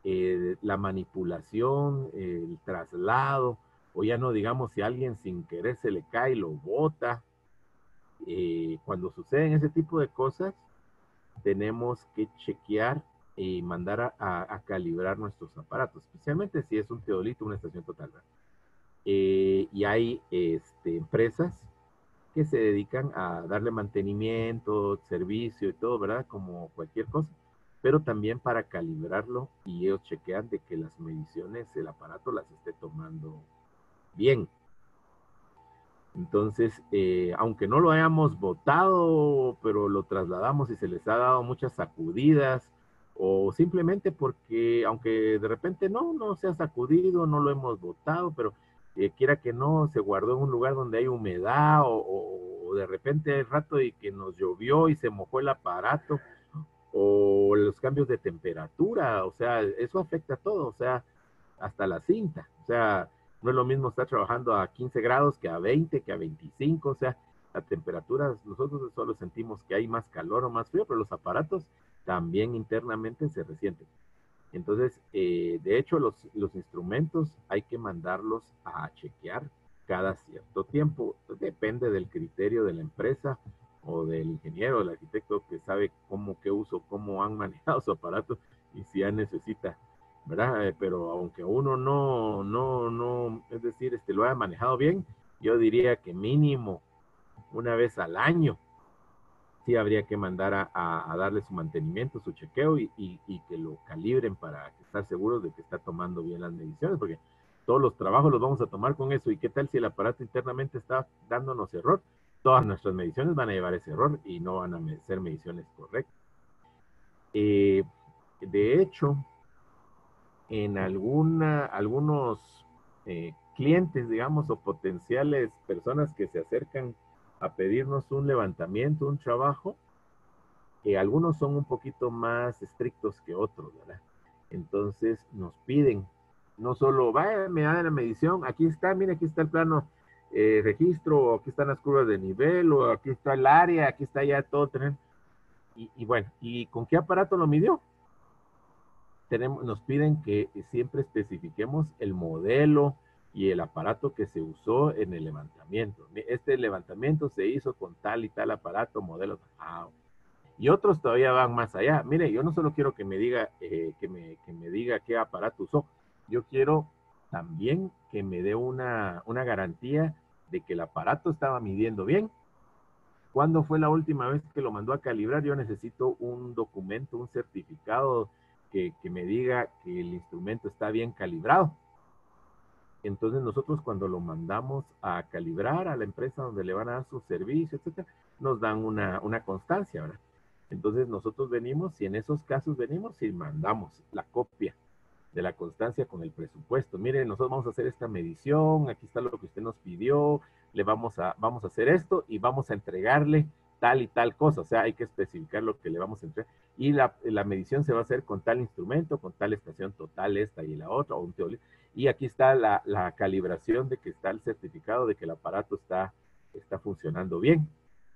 la manipulación, el traslado, o ya no digamos si alguien sin querer se le cae y lo bota. Cuando suceden ese tipo de cosas, tenemos que chequear y mandar a calibrar nuestros aparatos, especialmente si es un teodolito, una estación total. Y hay empresas que se dedican a darle mantenimiento, servicio y todo, ¿verdad? Como cualquier cosa, pero también para calibrarlo y ellos chequean de que las mediciones, el aparato las esté tomando bien. Entonces, aunque no lo hayamos botado, pero lo trasladamos y se les ha dado muchas sacudidas, o simplemente porque, aunque de repente no se ha sacudido, no lo hemos botado, pero quiera que no, se guardó en un lugar donde hay humedad, o de repente hay rato y que nos llovió y se mojó el aparato, o los cambios de temperatura, o sea, eso afecta a todo, o sea, hasta la cinta, o sea, no es lo mismo estar trabajando a 15 grados que a 20, que a 25, o sea, la temperatura, nosotros solo sentimos que hay más calor o más frío, pero los aparatos también internamente se resienten. Entonces, de hecho, los instrumentos hay que mandarlos a chequear cada cierto tiempo, depende del criterio de la empresa o del ingeniero, del arquitecto que sabe cómo han manejado su aparato y si ya necesita, ¿verdad? Pero aunque uno no, es decir, lo haya manejado bien, yo diría que mínimo una vez al año sí habría que mandar a darle su mantenimiento, su chequeo y que lo calibren para estar seguros de que está tomando bien las mediciones, porque todos los trabajos los vamos a tomar con eso. ¿Y qué tal si el aparato internamente está dándonos error? Todas nuestras mediciones van a llevar ese error y no van a ser mediciones correctas. De hecho, en algunos clientes, digamos, o potenciales personas que se acercan a pedirnos un levantamiento, un trabajo, algunos son un poquito más estrictos que otros, ¿verdad? Entonces nos piden No solo, vaya, me da la medición, aquí está, mire, aquí está el plano registro, o aquí están las curvas de nivel, o aquí está el área, aquí está ya todo. Y bueno, ¿y con qué aparato lo midió? Nos piden que siempre especifiquemos el modelo y el aparato que se usó en el levantamiento. Este levantamiento se hizo con tal y tal aparato, modelo. Y otros todavía van más allá. Mire, yo no solo quiero que me diga, que me diga qué aparato usó, yo quiero también que me dé una garantía de que el aparato estaba midiendo bien. ¿Cuándo fue la última vez que lo mandó a calibrar? Yo necesito un documento, un certificado que me diga que el instrumento está bien calibrado. Entonces nosotros cuando lo mandamos a calibrar a la empresa donde le van a dar su servicio, etcétera, nos dan una constancia, ¿verdad? Entonces nosotros venimos, y en esos casos venimos y mandamos la copia de la constancia con el presupuesto. Mire, nosotros vamos a hacer esta medición, aquí está lo que usted nos pidió, vamos a hacer esto y vamos a entregarle tal y tal cosa. O sea, hay que especificar lo que le vamos a entregar. Y la medición se va a hacer con tal instrumento, con tal estación total, esta y la otra, o un teolito. Y aquí está la calibración de que está el certificado de que el aparato está funcionando bien.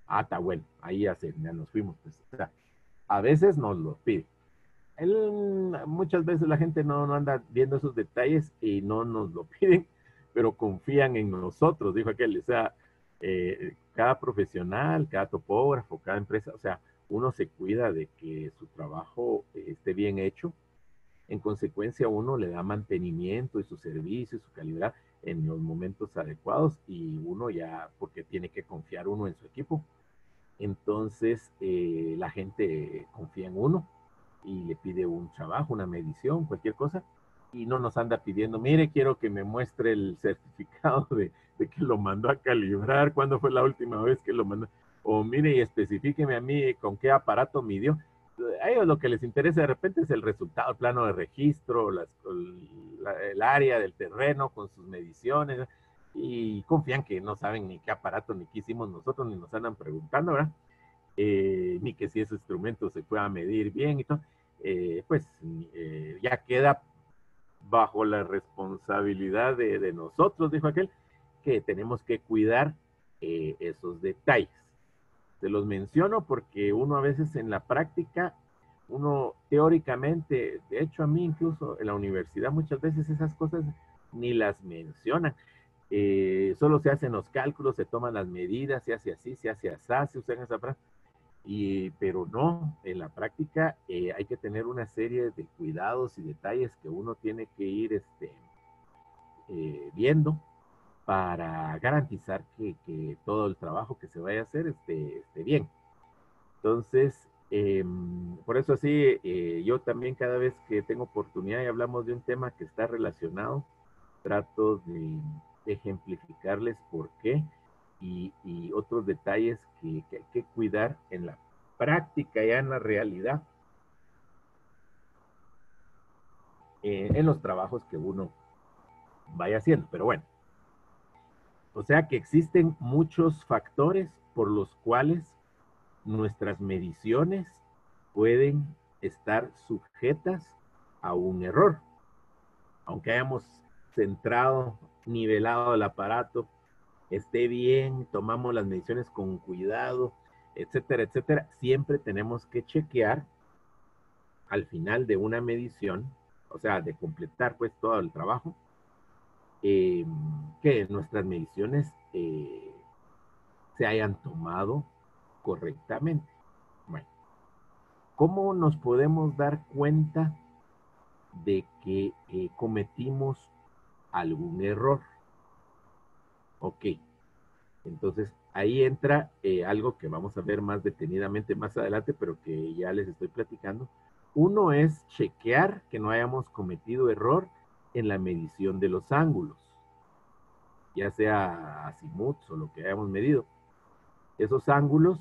Está bueno, ahí ya nos fuimos. Pues. O sea, a veces nos lo pide. Muchas veces la gente no anda viendo esos detalles y no nos lo piden, pero confían en nosotros, dijo aquel. O sea, cada profesional, cada topógrafo, cada empresa, o sea, uno se cuida de que su trabajo esté bien hecho. En consecuencia, uno le da mantenimiento y su servicio y su calidad en los momentos adecuados, y uno ya, porque tiene que confiar uno en su equipo. Entonces, la gente confía en uno y le pide un trabajo, una medición, cualquier cosa, y no nos anda pidiendo, mire, quiero que me muestre el certificado de que lo mandó a calibrar, cuándo fue la última vez que lo mandó, o mire y especifíqueme a mí con qué aparato midió. A ellos lo que les interesa de repente es el resultado, el plano de registro, el área del terreno con sus mediciones, y confían que no saben ni qué aparato ni qué hicimos nosotros, ni nos andan preguntando, ¿verdad? Ni que si ese instrumento se pueda medir bien y todo. Pues ya queda bajo la responsabilidad de nosotros, dijo aquel, que tenemos que cuidar esos detalles. Te los menciono porque uno a veces en la práctica, uno teóricamente, de hecho a mí incluso en la universidad muchas veces esas cosas ni las mencionan. Solo se hacen los cálculos, se toman las medidas, se hace así, se hace así, se usan esa frase. Pero no, en la práctica hay que tener una serie de cuidados y detalles que uno tiene que ir viendo para garantizar que todo el trabajo que se vaya a hacer esté bien. Entonces, por eso así, yo también cada vez que tengo oportunidad y hablamos de un tema que está relacionado, trato de ejemplificarles por qué y otros detalles que hay que cuidar en la práctica, ya en la realidad, en los trabajos que uno vaya haciendo. Pero bueno, o sea que existen muchos factores por los cuales nuestras mediciones pueden estar sujetas a un error. Aunque hayamos centrado, nivelado el aparato, esté bien, tomamos las mediciones con cuidado, etcétera, etcétera, siempre tenemos que chequear al final de una medición, o sea, de completar pues todo el trabajo, que nuestras mediciones se hayan tomado correctamente. Bueno, ¿cómo nos podemos dar cuenta de que cometimos algún error? Ok, entonces ahí entra algo que vamos a ver más detenidamente más adelante, pero que ya les estoy platicando. Uno es chequear que no hayamos cometido error en la medición de los ángulos, ya sea azimuts o lo que hayamos medido. Esos ángulos,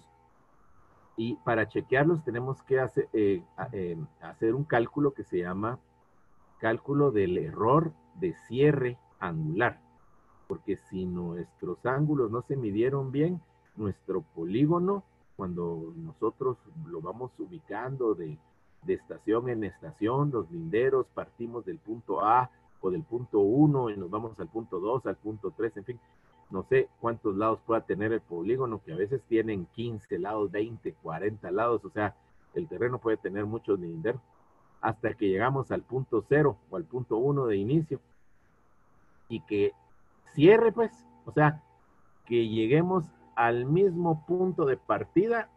y para chequearlos tenemos que hacer un cálculo que se llama cálculo del error de cierre angular. Porque si nuestros ángulos no se midieron bien, nuestro polígono, cuando nosotros lo vamos ubicando de estación en estación, los linderos, partimos del punto A o del punto 1 y nos vamos al punto 2, al punto 3, en fin, no sé cuántos lados pueda tener el polígono, que a veces tienen 15 lados, 20, 40 lados, o sea, el terreno puede tener muchos linderos, hasta que llegamos al punto 0 o al punto 1 de inicio, y que cierre, pues, o sea, que lleguemos al mismo punto de partida.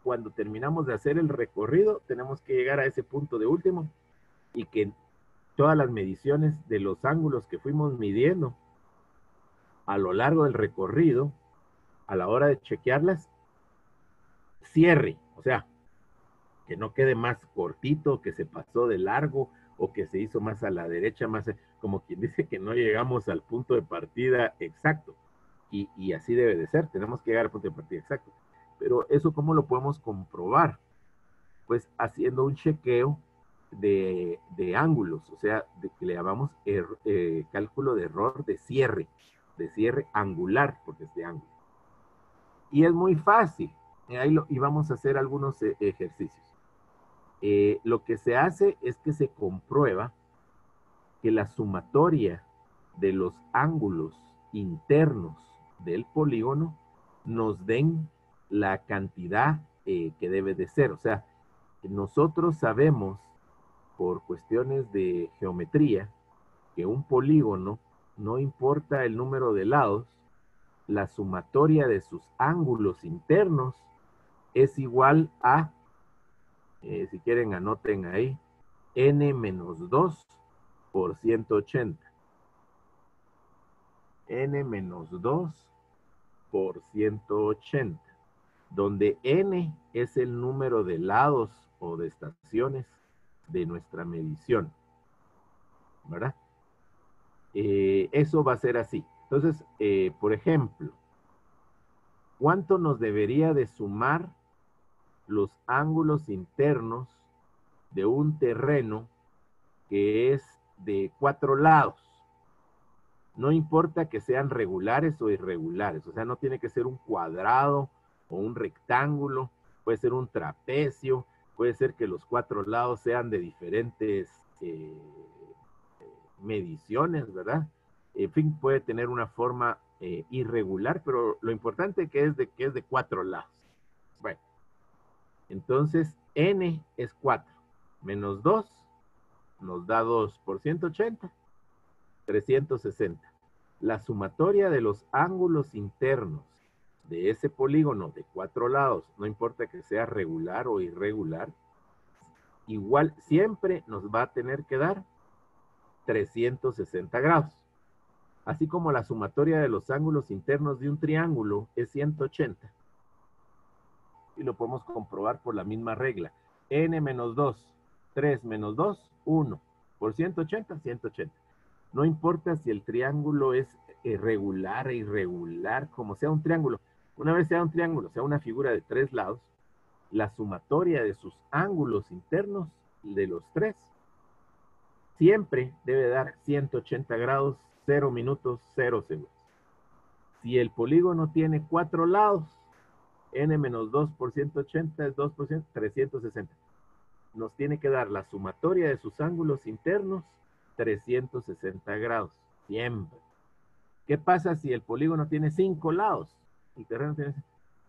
Cuando terminamos de hacer el recorrido, tenemos que llegar a ese punto de último, y que todas las mediciones de los ángulos que fuimos midiendo a lo largo del recorrido, a la hora de chequearlas, cierre, o sea, que no quede más cortito, que se pasó de largo, o que se hizo más a la derecha, más, como quien dice que no llegamos al punto de partida exacto, y así debe de ser, tenemos que llegar al punto de partida exacto. Pero eso, ¿cómo lo podemos comprobar? Pues haciendo un chequeo de ángulos, o sea, de que le llamamos cálculo de error de cierre angular, porque es de ángulo. Y es muy fácil, y vamos a hacer algunos ejercicios. Lo que se hace es que se comprueba que la sumatoria de los ángulos internos del polígono nos den la cantidad que debe de ser. O sea, nosotros sabemos por cuestiones de geometría que un polígono, no importa el número de lados, la sumatoria de sus ángulos internos es igual a, si quieren anoten ahí, n menos 2 por 180. N menos 2 por 180, donde n es el número de lados o de estaciones de nuestra medición, ¿verdad? Eso va a ser así. Entonces, por ejemplo, ¿cuánto nos debería de sumar los ángulos internos de un terreno que es de 4 lados? No importa que sean regulares o irregulares, o sea, no tiene que ser un cuadrado o un rectángulo, puede ser un trapecio, puede ser que los 4 lados sean de diferentes mediciones, ¿verdad? En fin, puede tener una forma irregular, pero lo importante que es de 4 lados. Bueno, entonces n es 4, menos 2 nos da 2 por 180, 360. La sumatoria de los ángulos internos de ese polígono de 4 lados, no importa que sea regular o irregular, igual siempre nos va a tener que dar 360 grados. Así como la sumatoria de los ángulos internos de un triángulo es 180. Y lo podemos comprobar por la misma regla. N menos 2, 3 menos 2, 1. Por 180, 180. No importa si el triángulo es regular e irregular, como sea un triángulo. Una vez sea un triángulo, sea una figura de 3 lados, la sumatoria de sus ángulos internos de los 3 siempre debe dar 180 grados, 0 minutos, 0 segundos. Si el polígono tiene 4 lados, n menos 2 por 180 es 2 por 360. Nos tiene que dar la sumatoria de sus ángulos internos 360 grados, siempre. ¿Qué pasa si el polígono tiene 5 lados? El terreno tiene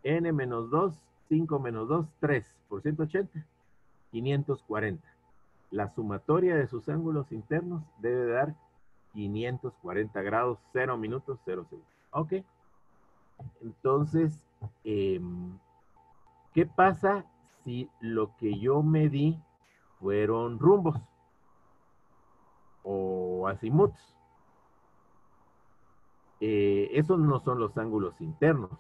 n menos 2, 5 menos 2, 3 por 180, 540. La sumatoria de sus ángulos internos debe dar 540 grados, 0 minutos, 0 segundos. Ok. Entonces, ¿qué pasa si lo que yo medí fueron rumbos o azimuts? Esos no son los ángulos internos.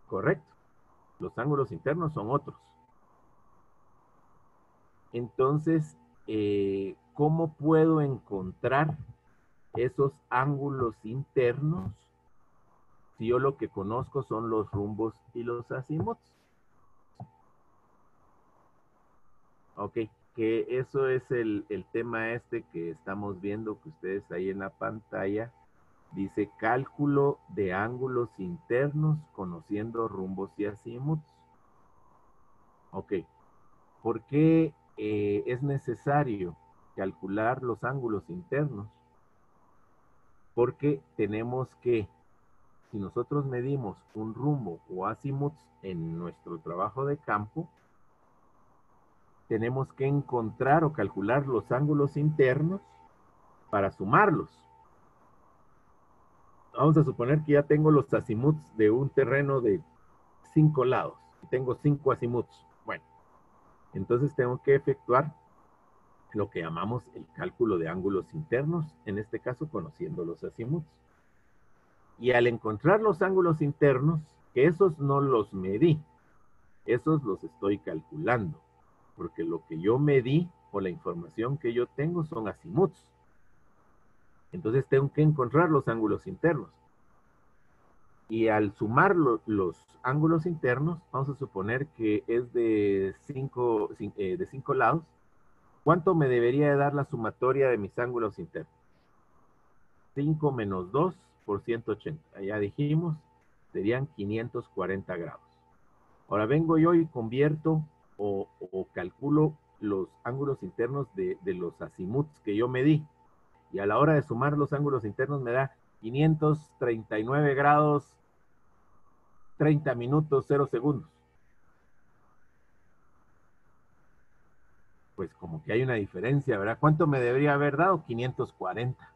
Correcto. Los ángulos internos son otros. Entonces, ¿cómo puedo encontrar esos ángulos internos si yo lo que conozco son los rumbos y los azimuts? Ok, que eso es el tema este que estamos viendo, que ustedes ahí en la pantalla, dice cálculo de ángulos internos conociendo rumbos y azimuts. Ok, ¿por qué es necesario calcular los ángulos internos, porque tenemos que, si nosotros medimos un rumbo o azimuts en nuestro trabajo de campo, tenemos que encontrar o calcular los ángulos internos para sumarlos. Vamos a suponer que ya tengo los azimuts de un terreno de 5 lados. Y tengo 5 azimuts. Bueno, entonces tengo que efectuar lo que llamamos el cálculo de ángulos internos, en este caso conociendo los azimuts. Y al encontrar los ángulos internos, que esos no los medí, esos los estoy calculando, porque lo que yo medí o la información que yo tengo son azimuts. Entonces tengo que encontrar los ángulos internos. Y al sumar los ángulos internos, vamos a suponer que es de 5 lados. ¿Cuánto me debería de dar la sumatoria de mis ángulos internos? 5 menos 2 por 180. Ya dijimos, serían 540 grados. Ahora vengo yo y convierto o calculo los ángulos internos de los azimuts que yo medí. Y a la hora de sumar los ángulos internos me da 539 grados, 30 minutos, 0 segundos. Pues como que hay una diferencia, ¿verdad? ¿Cuánto me debería haber dado? 540.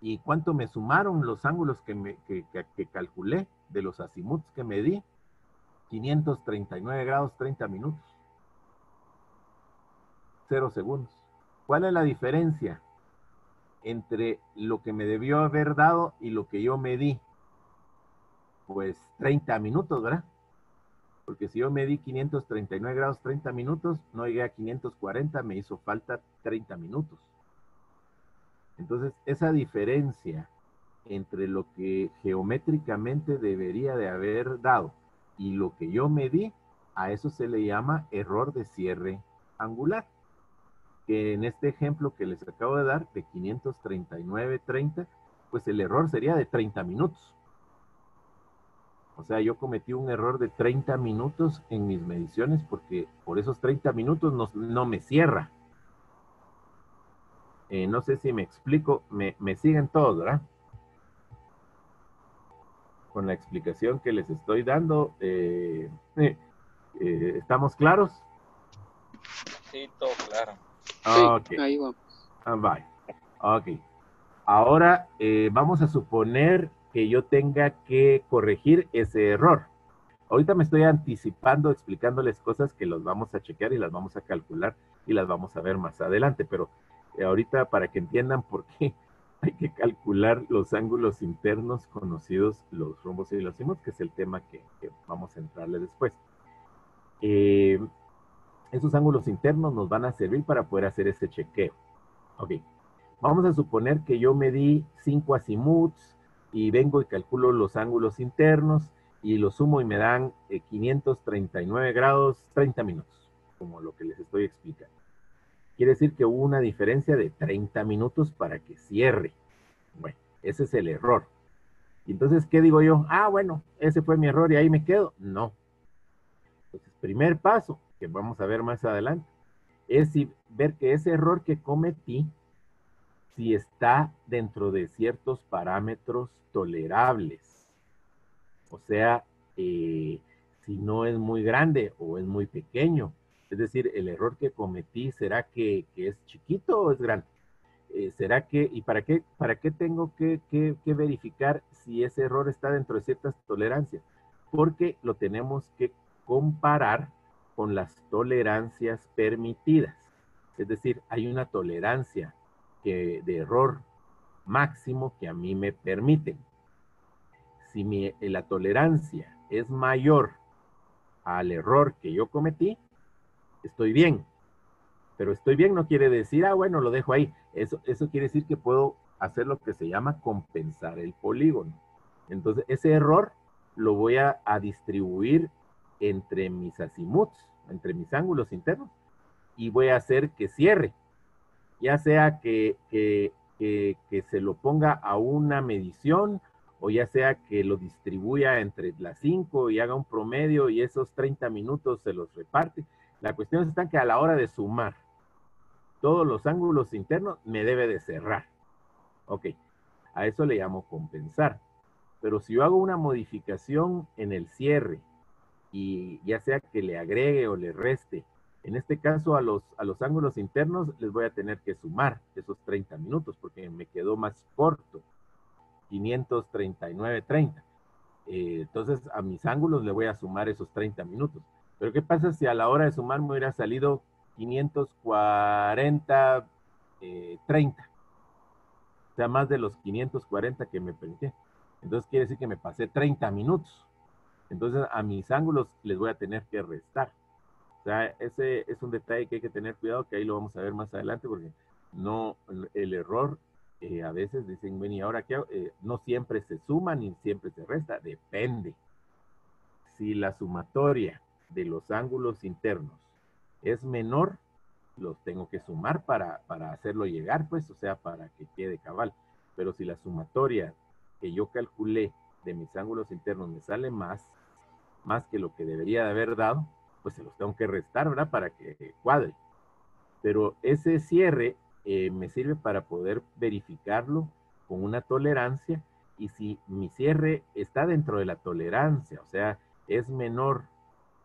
¿Y cuánto me sumaron los ángulos que calculé de los azimuts que medí? 539 grados, 30 minutos. 0 segundos. ¿Cuál es la diferencia entre lo que me debió haber dado y lo que yo medí? Pues 30 minutos, ¿verdad? Porque si yo medí 539 grados 30 minutos, no llegué a 540, me hizo falta 30 minutos. Entonces, esa diferencia entre lo que geométricamente debería de haber dado y lo que yo medí, a eso se le llama error de cierre angular. Que en este ejemplo que les acabo de dar, de 539.30, pues el error sería de 30 minutos. O sea, yo cometí un error de 30 minutos en mis mediciones porque por esos 30 minutos no me cierra. No sé si me explico, me siguen todos, ¿verdad? Con la explicación que les estoy dando, ¿estamos claros? Sí, todo claro. Sí, Ok. ahí va. Bye. Ok. Ahora vamos a suponer que yo tenga que corregir ese error. Ahorita me estoy anticipando, explicándoles cosas que las vamos a chequear y las vamos a calcular y las vamos a ver más adelante, pero ahorita para que entiendan por qué hay que calcular los ángulos internos conocidos, los rombos y los azimuts, que es el tema que vamos a entrarle después. Esos ángulos internos nos van a servir para poder hacer ese chequeo. Ok. Vamos a suponer que yo medí 5 azimuts y vengo y calculo los ángulos internos y los sumo y me dan 539 grados 30 minutos, como lo que les estoy explicando. Quiere decir que hubo una diferencia de 30 minutos para que cierre. Bueno, ese es el error. Y entonces, ¿qué digo yo? Ah, bueno, ese fue mi error y ahí me quedo. No. Entonces, primer paso, que vamos a ver más adelante, es ver que ese error que cometí, si está dentro de ciertos parámetros tolerables. O sea, si no es muy grande o es muy pequeño. Es decir, el error que cometí, ¿será que es chiquito o es grande? ¿Será que, y para qué tengo que verificar si ese error está dentro de ciertas tolerancias? Porque lo tenemos que comparar con las tolerancias permitidas. Es decir, hay una tolerancia de error máximo que a mí me permiten. Si la tolerancia es mayor al error que yo cometí, estoy bien. Pero estoy bien no quiere decir, ah, bueno, lo dejo ahí. Eso quiere decir que puedo hacer lo que se llama compensar el polígono. Entonces, ese error lo voy a distribuir entre mis azimuts, entre mis ángulos internos, y voy a hacer que cierre. Ya sea que se lo ponga a una medición, o ya sea que lo distribuya entre las 5 y haga un promedio y esos 30 minutos se los reparte. La cuestión está que a la hora de sumar todos los ángulos internos me debe de cerrar. Ok, a eso le llamo compensar. Pero si yo hago una modificación en el cierre, y ya sea que le agregue o le reste, en este caso a los ángulos internos les voy a tener que sumar esos 30 minutos porque me quedó más corto, 539.30. Entonces a mis ángulos le voy a sumar esos 30 minutos. Pero ¿qué pasa si a la hora de sumar me hubiera salido 540.30? O sea, más de los 540 que me permití. Entonces quiere decir que me pasé 30 minutos. Entonces a mis ángulos les voy a tener que restar. O sea, ese es un detalle que hay que tener cuidado, que ahí lo vamos a ver más adelante, porque no, el error, a veces dicen, bueno, ¿y ahora qué hago? No siempre se suma ni siempre se resta, depende. Si la sumatoria de los ángulos internos es menor, los tengo que sumar para hacerlo llegar, pues, o sea, para que quede cabal. Pero si la sumatoria que yo calculé de mis ángulos internos me sale más que lo que debería de haber dado, pues se los tengo que restar, ¿verdad? Para que cuadre. Pero ese cierre me sirve para poder verificarlo con una tolerancia, y si mi cierre está dentro de la tolerancia, o sea, es menor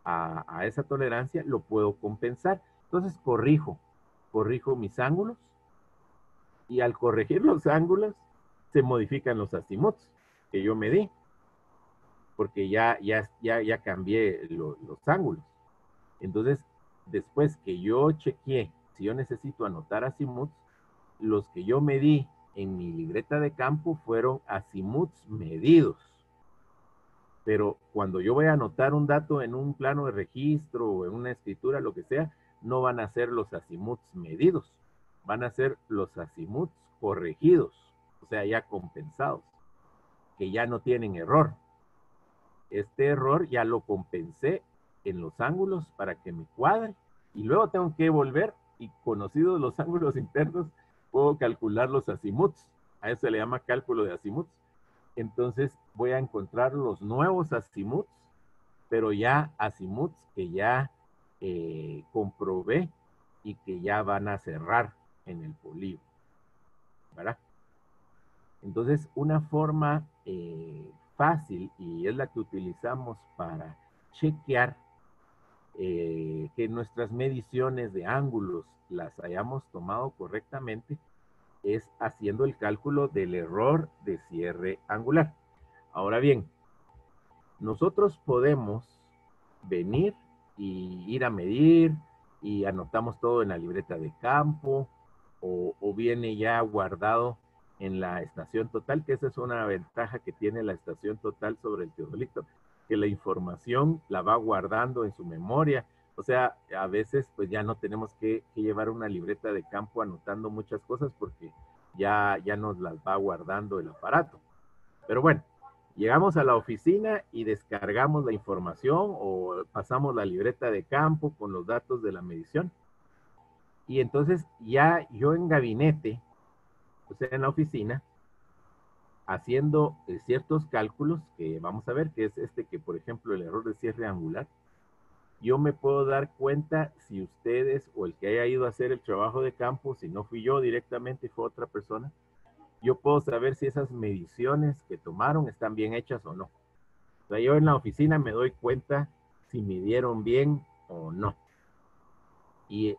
a esa tolerancia, lo puedo compensar. Entonces corrijo mis ángulos, y al corregir los ángulos se modifican los azimuts que yo medí, porque ya cambié los ángulos. Entonces, después que yo chequeé, si yo necesito anotar azimuts, los que yo medí en mi libreta de campo fueron azimuts medidos. Pero cuando yo voy a anotar un dato en un plano de registro o en una escritura, lo que sea, no van a ser los azimuts medidos, van a ser los azimuts corregidos, o sea, ya compensados, que ya no tienen error. Este error ya lo compensé en los ángulos para que me cuadre, y luego tengo que volver, y conocidos los ángulos internos, puedo calcular los azimuts. A eso se le llama cálculo de azimuts. Entonces voy a encontrar los nuevos azimuts, pero ya azimuts que ya comprobé y que ya van a cerrar en el polígono, ¿verdad? Entonces, una forma fácil, y es la que utilizamos para chequear que nuestras mediciones de ángulos las hayamos tomado correctamente, es haciendo el cálculo del error de cierre angular. Ahora bien, nosotros podemos venir y ir a medir y anotamos todo en la libreta de campo, o viene ya guardado en la estación total, que esa es una ventaja que tiene la estación total sobre el teodolito, que la información la va guardando en su memoria. O sea, a veces pues ya no tenemos que llevar una libreta de campo anotando muchas cosas, porque ya nos las va guardando el aparato. Pero bueno, llegamos a la oficina y descargamos la información, o pasamos la libreta de campo con los datos de la medición. Y entonces ya yo en gabinete, o sea, en la oficina, haciendo ciertos cálculos que vamos a ver, que es que, por ejemplo, el error de cierre angular, yo me puedo dar cuenta si ustedes o el que haya ido a hacer el trabajo de campo, si no fui yo directamente, fue otra persona, yo puedo saber si esas mediciones que tomaron están bien hechas o no. O sea, yo en la oficina me doy cuenta si midieron bien o no. Y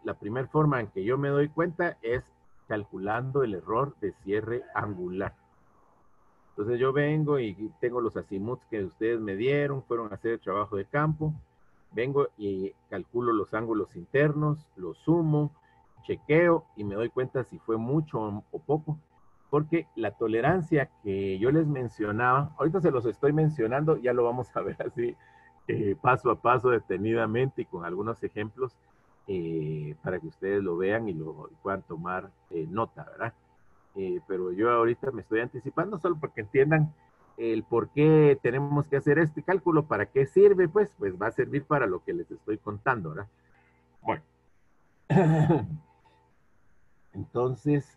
la primera forma en que yo me doy cuenta es calculando el error de cierre angular. Entonces yo vengo y tengo los azimuts que ustedes me dieron, fueron a hacer el trabajo de campo, vengo y calculo los ángulos internos, los sumo, chequeo y me doy cuenta si fue mucho o poco, porque la tolerancia que yo les mencionaba, ahorita se los estoy mencionando, ya lo vamos a ver así paso a paso, detenidamente y con algunos ejemplos, para que ustedes lo vean y lo puedan tomar nota, ¿verdad? Pero yo ahorita me estoy anticipando solo porque entiendan el por qué tenemos que hacer este cálculo, para qué sirve, pues va a servir para lo que les estoy contando, ¿verdad? Bueno, entonces,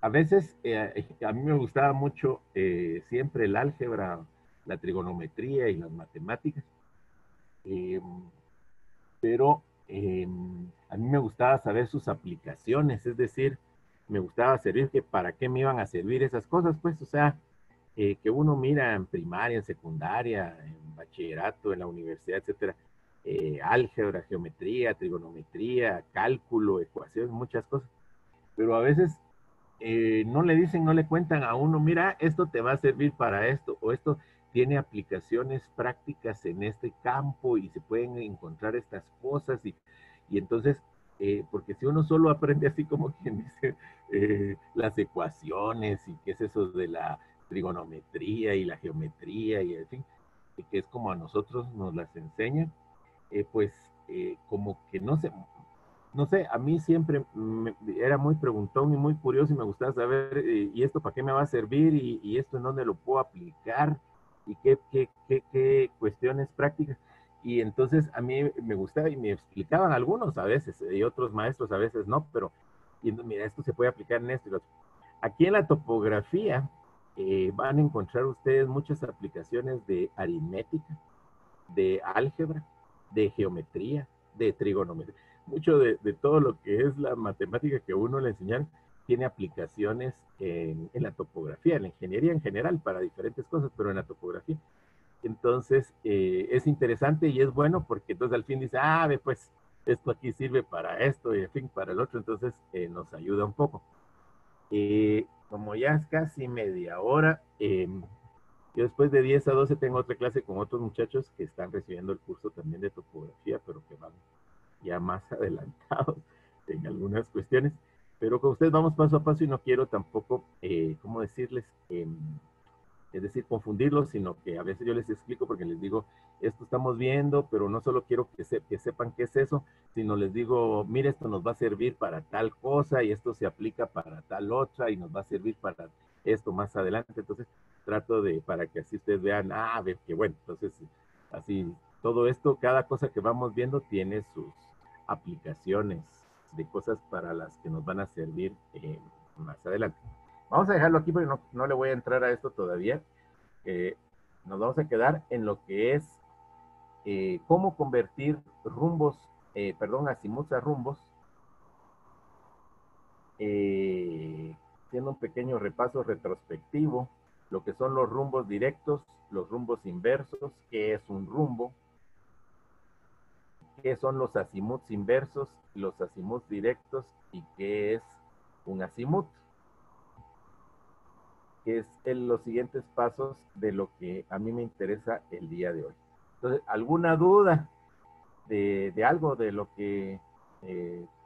a veces a mí me gustaba mucho siempre el álgebra, la trigonometría y las matemáticas, pero a mí me gustaba saber sus aplicaciones, es decir, me gustaba servir que para qué me iban a servir esas cosas, pues, o sea, que uno mira en primaria, en secundaria, en bachillerato, en la universidad, etcétera, álgebra, geometría, trigonometría, cálculo, ecuaciones, muchas cosas, pero a veces no le dicen, no le cuentan a uno, mira, esto te va a servir para esto, o esto tiene aplicaciones prácticas en este campo y se pueden encontrar estas cosas y entonces, porque si uno solo aprende así como quien dice las ecuaciones y qué es eso de la trigonometría y la geometría y en fin, que es como a nosotros nos las enseñan, pues como que no sé, a mí siempre era muy preguntón y muy curioso y me gustaba saber, ¿y esto para qué me va a servir? Y esto en dónde lo puedo aplicar? ¿Y qué cuestiones prácticas? Y entonces a mí me gustaba y me explicaban algunos a veces, y otros maestros a veces no, pero y, mira, esto se puede aplicar en esto y lo otro. Aquí en la topografía van a encontrar ustedes muchas aplicaciones de aritmética, de álgebra, de geometría, de trigonometría. Mucho de todo lo que es la matemática que uno le enseñan tiene aplicaciones en la topografía, en la ingeniería en general, para diferentes cosas, pero en la topografía. Entonces, es interesante y es bueno porque entonces al fin dice, ah, ve, pues esto aquí sirve para esto y en fin, para el otro, entonces nos ayuda un poco. Como ya es casi media hora, yo después de 10 a 12 tengo otra clase con otros muchachos que están recibiendo el curso también de topografía, pero que van ya más adelantados en algunas cuestiones. Pero con ustedes vamos paso a paso y no quiero tampoco, ¿cómo decirles? Es decir, confundirlos, sino que a veces yo les explico porque les digo, esto estamos viendo, pero no solo quiero que sepan qué es eso, sino les digo, mire, esto nos va a servir para tal cosa y esto se aplica para tal otra y nos va a servir para esto más adelante. Entonces, trato de, para que así ustedes vean, ve que bueno, entonces, así, todo esto, cada cosa que vamos viendo tiene sus aplicaciones de cosas para las que nos van a servir más adelante. Vamos a dejarlo aquí porque no le voy a entrar a esto todavía. Nos vamos a quedar en lo que es cómo convertir azimuts a rumbos, haciendo un pequeño repaso retrospectivo, lo que son los rumbos directos, los rumbos inversos, qué es un rumbo, qué son los azimuts inversos, los azimuts directos y qué es un azimut, que es los siguientes pasos de lo que a mí me interesa el día de hoy. Entonces, ¿alguna duda de algo de lo que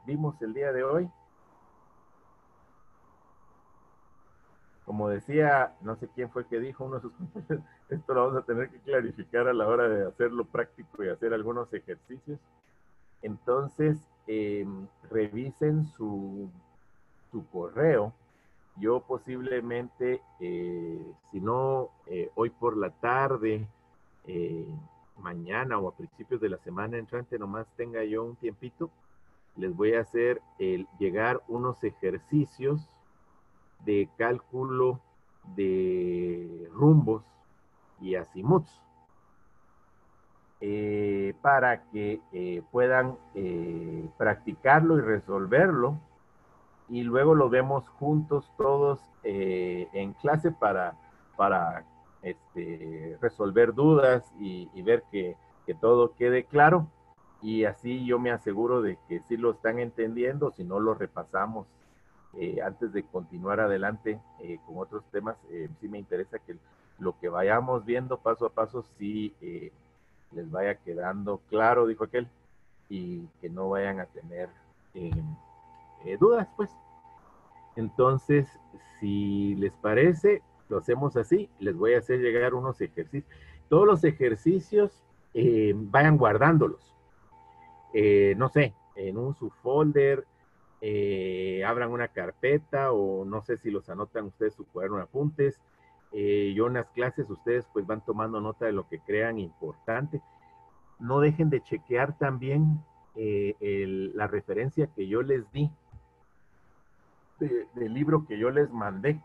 vimos el día de hoy? Como decía, no sé quién fue que dijo, uno de sus compañeros, esto lo vamos a tener que clarificar a la hora de hacerlo práctico y hacer algunos ejercicios. Entonces, revisen su correo. Yo posiblemente, si no hoy por la tarde, mañana o a principios de la semana entrante, nomás tenga yo un tiempito, les voy a hacer llegar unos ejercicios de cálculo de rumbos y azimuts para que puedan practicarlo y resolverlo y luego lo vemos juntos todos en clase para resolver dudas y ver que todo quede claro y así yo me aseguro de que sí lo están entendiendo, si no lo repasamos antes de continuar adelante con otros temas. Sí me interesa que lo que vayamos viendo paso a paso sí les vaya quedando claro, dijo aquel, y que no vayan a tener dudas, pues. Entonces, si les parece, lo hacemos así. Les voy a hacer llegar unos ejercicios. Todos los ejercicios vayan guardándolos. No sé, en un subfolder, abran una carpeta o no sé si los anotan ustedes su cuaderno de apuntes. Yo en las clases ustedes pues van tomando nota de lo que crean importante. No dejen de chequear también la referencia que yo les di del libro que yo les mandé,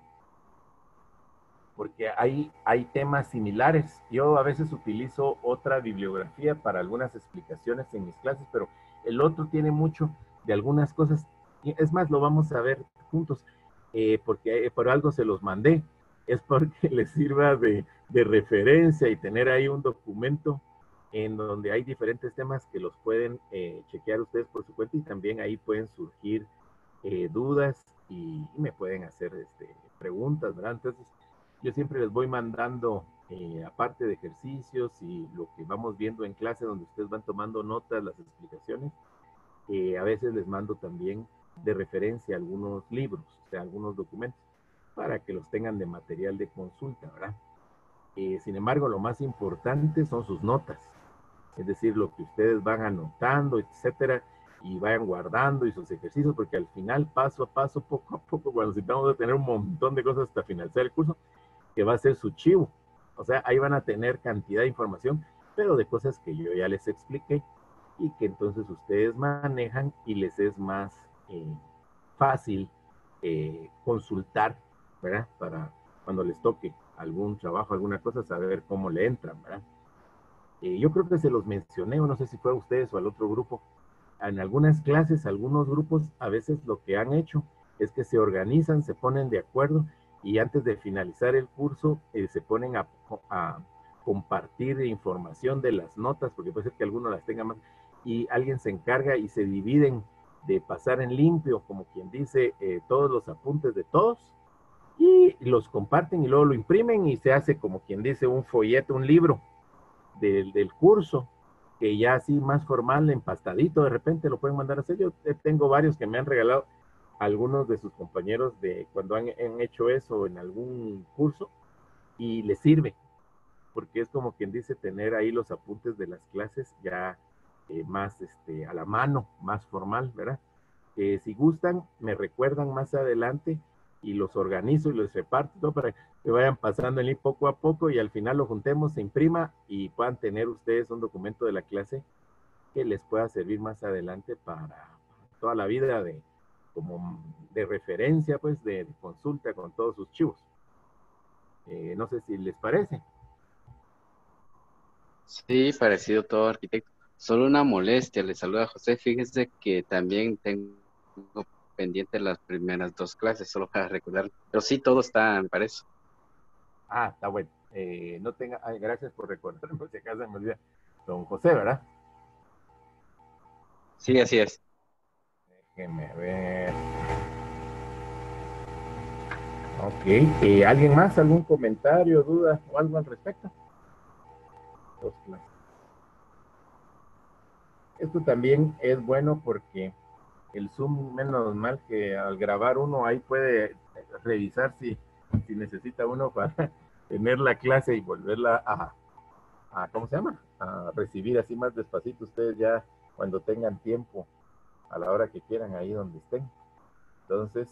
porque hay temas similares. Yo a veces utilizo otra bibliografía para algunas explicaciones en mis clases, pero El otro tiene mucho de algunas cosas, es más, lo vamos a ver juntos, porque por algo se los mandé, es porque les sirva de referencia y tener ahí un documento en donde hay diferentes temas que los pueden chequear ustedes por su cuenta y también ahí pueden surgir dudas y me pueden hacer preguntas, ¿verdad? Entonces, yo siempre les voy mandando, aparte de ejercicios y lo que vamos viendo en clase, donde ustedes van tomando notas, las explicaciones, a veces les mando también de referencia algunos libros, o sea, algunos documentos, para que los tengan de material de consulta, ¿verdad? Sin embargo, lo más importante son sus notas, es decir, lo que ustedes van anotando, etcétera, y vayan guardando y sus ejercicios, porque al final, paso a paso, poco a poco, cuando necesitamos de tener un montón de cosas hasta finalizar el curso, que va a ser su chivo. O sea, ahí van a tener cantidad de información, pero de cosas que yo ya les expliqué y que entonces ustedes manejan y les es más fácil consultar, ¿verdad? Para cuando les toque algún trabajo, alguna cosa, saber cómo le entran, ¿verdad? Yo creo que se los mencioné, o no sé si fue a ustedes o al otro grupo. En algunas clases, algunos grupos, a veces lo que han hecho es que se organizan, se ponen de acuerdo y antes de finalizar el curso se ponen a compartir información de las notas, porque puede ser que alguno las tenga más, y alguien se encarga y se dividen de pasar en limpio, como quien dice, todos los apuntes de todos, y los comparten y luego lo imprimen y se hace como quien dice un folleto, un libro del curso, que ya así más formal, empastadito, de repente lo pueden mandar a hacer. Yo tengo varios que me han regalado algunos de sus compañeros de cuando han hecho eso en algún curso y les sirve, porque es como quien dice tener ahí los apuntes de las clases ya más a la mano, más formal, ¿verdad? Si gustan, me recuerdan más adelante y los organizo y los reparto, ¿no? Para que vayan pasando el link poco a poco y al final lo juntemos, se imprima y puedan tener ustedes un documento de la clase que les pueda servir más adelante para toda la vida como de referencia, pues, de consulta con todos sus chivos. No sé si les parece. Sí, parecido todo, arquitecto. Solo una molestia, le saluda José. Fíjese que también tengo pendiente las primeras dos clases, solo para recordar. Pero sí, todo está, me parece. Ah, está bueno. No tenga, gracias por recordarme, por si acaso me olvida. Don José, ¿verdad? Sí, así es. Déjeme ver. Ok. ¿Alguien más? ¿Algún comentario, duda o algo al respecto? Dos clases. Esto también es bueno porque el Zoom, menos mal que al grabar uno ahí puede revisar si necesita uno para tener la clase y volverla ¿cómo se llama? A recibir así más despacito ustedes ya cuando tengan tiempo a la hora que quieran ahí donde estén. Entonces,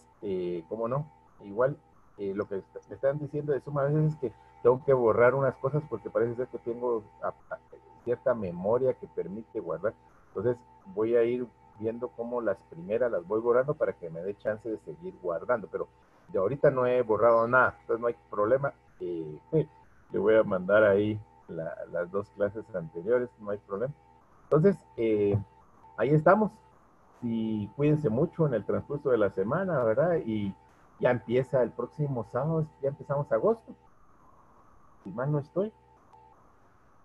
¿cómo no? Igual, lo que me están diciendo de Zoom a veces es que tengo que borrar unas cosas porque parece ser que tengo cierta memoria que permite guardar. Entonces, voy a ir viendo cómo las primeras las voy borrando para que me dé chance de seguir guardando. Pero de ahorita no he borrado nada, entonces no hay problema. Le voy a mandar ahí las dos clases anteriores, no hay problema. Entonces, ahí estamos. Y cuídense mucho en el transcurso de la semana, ¿verdad? Y ya empieza el próximo sábado, ya empezamos agosto. Si mal no estoy.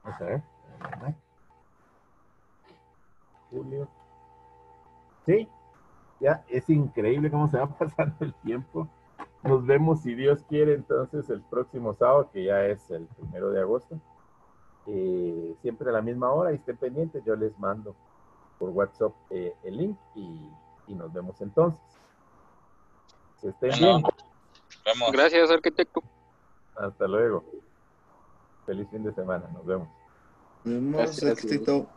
Vamos a ver. Julio. Sí, ya es increíble cómo se va pasando el tiempo. Nos vemos, si Dios quiere, entonces el próximo sábado, que ya es el 1 de agosto. Siempre a la misma hora, y estén pendientes, yo les mando por WhatsApp el link y nos vemos entonces. Que estén bien. Vemos. Gracias, arquitecto. Hasta luego. Feliz fin de semana. Nos vemos. Nos vemos, Gracias. arquitecto.